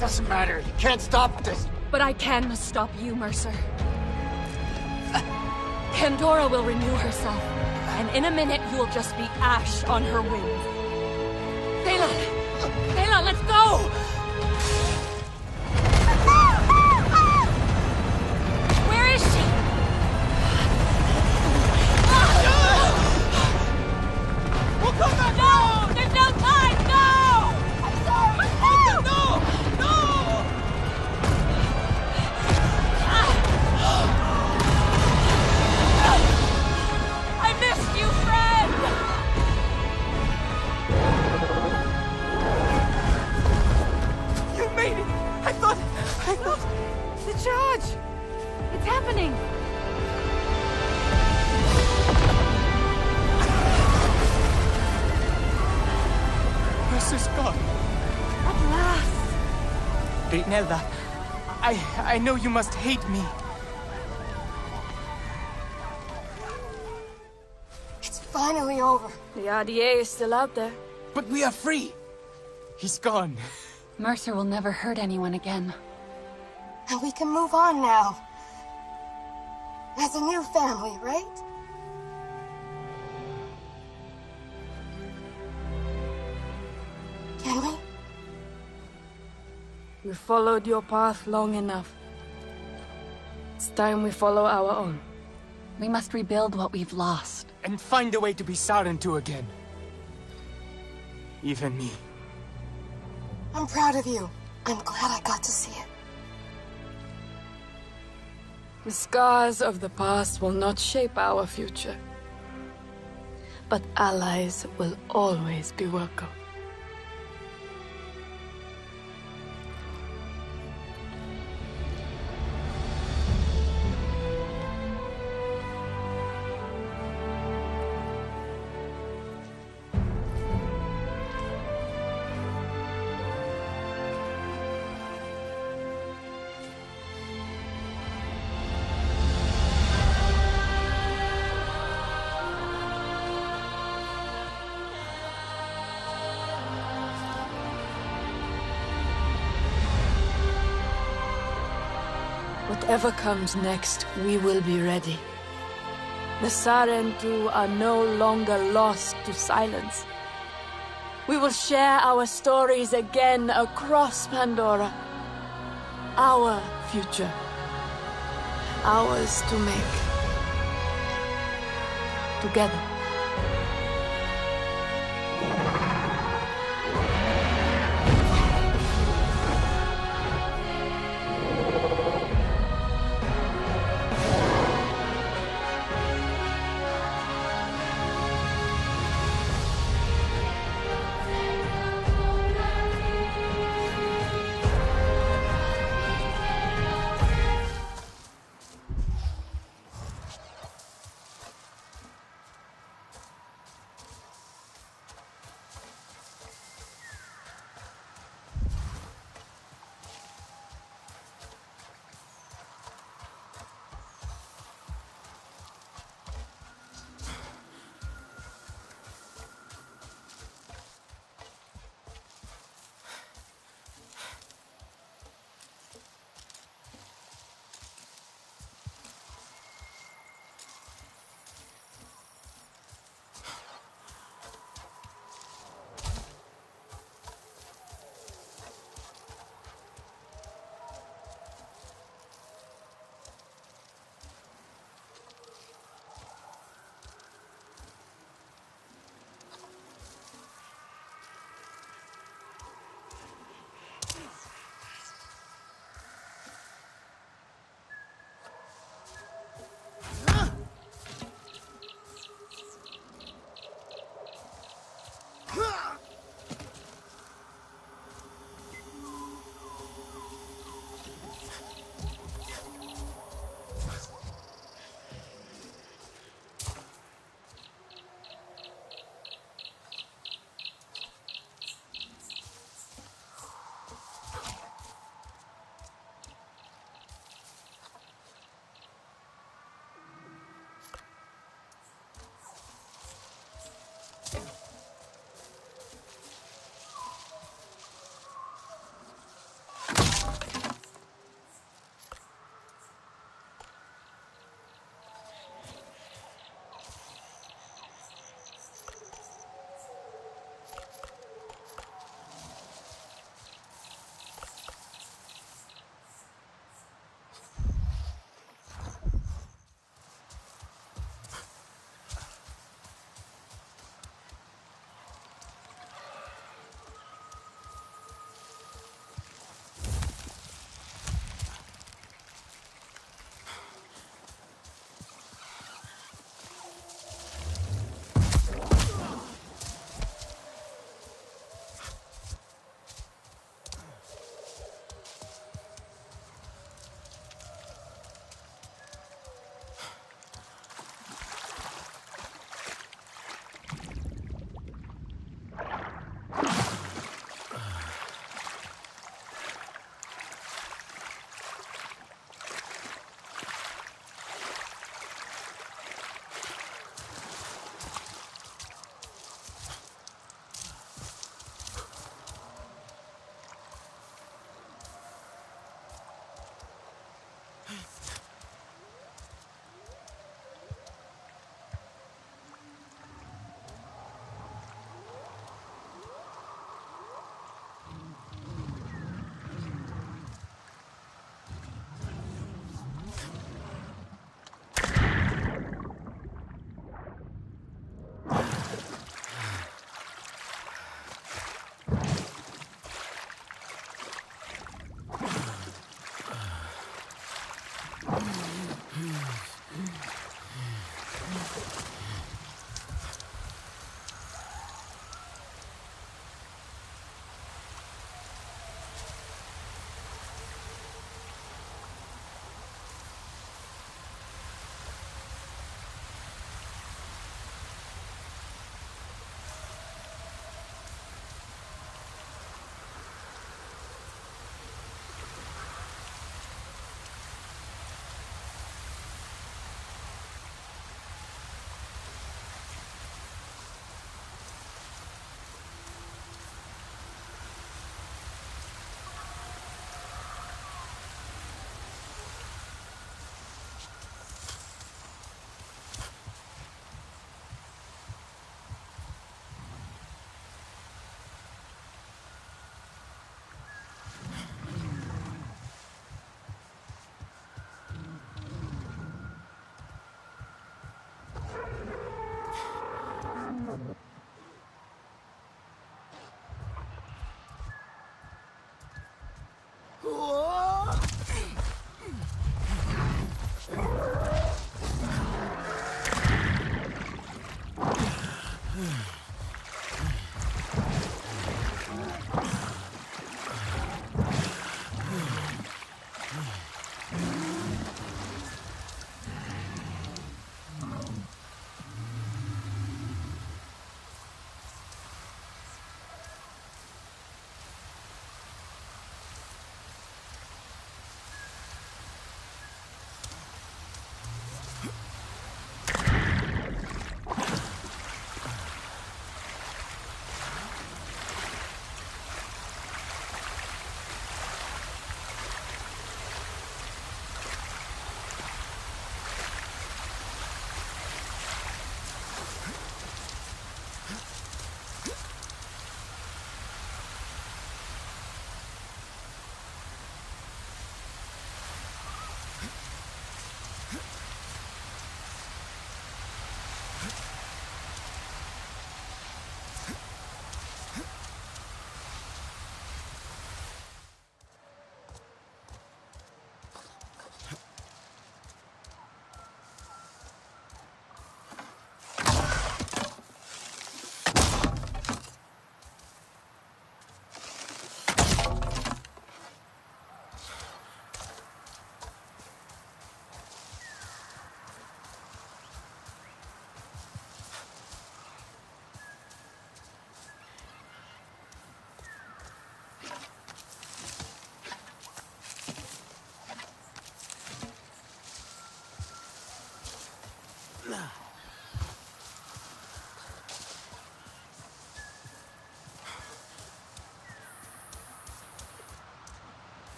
Speaker 6: Doesn't matter. You can't stop this.
Speaker 5: But I can stop you, Mercer. Pandora will renew herself, and in a minute you will just be ash on her wings. Daylan, let's go! Where is she?
Speaker 2: We'll come back!
Speaker 5: No! There's no time! No!
Speaker 2: I'm sorry! No!
Speaker 5: I missed you, friend!
Speaker 2: You made it! I thought...
Speaker 13: The charge! It's happening!
Speaker 2: Mercer's gone.
Speaker 13: At last!
Speaker 2: Rinella, I know you must hate me.
Speaker 17: It's finally over.
Speaker 5: The RDA is still out there.
Speaker 2: But we are free. He's gone.
Speaker 25: Mercer will never hurt anyone again.
Speaker 17: And we can move on now. As a new family, right? Can we?
Speaker 5: We followed your path long enough. It's time we follow our own.
Speaker 25: We must rebuild what we've lost.
Speaker 2: And find a way to be Sarentu again. Even me.
Speaker 17: I'm proud of you. I'm glad I got to see it.
Speaker 5: The scars of the past will not shape our future. But allies will always be welcome. Whatever comes next, we will be ready. The Sarentu are no longer lost to silence. We will share our stories again across Pandora. Our future. Ours to make. Together.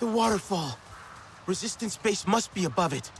Speaker 4: waterfall. Resistance base must be above it.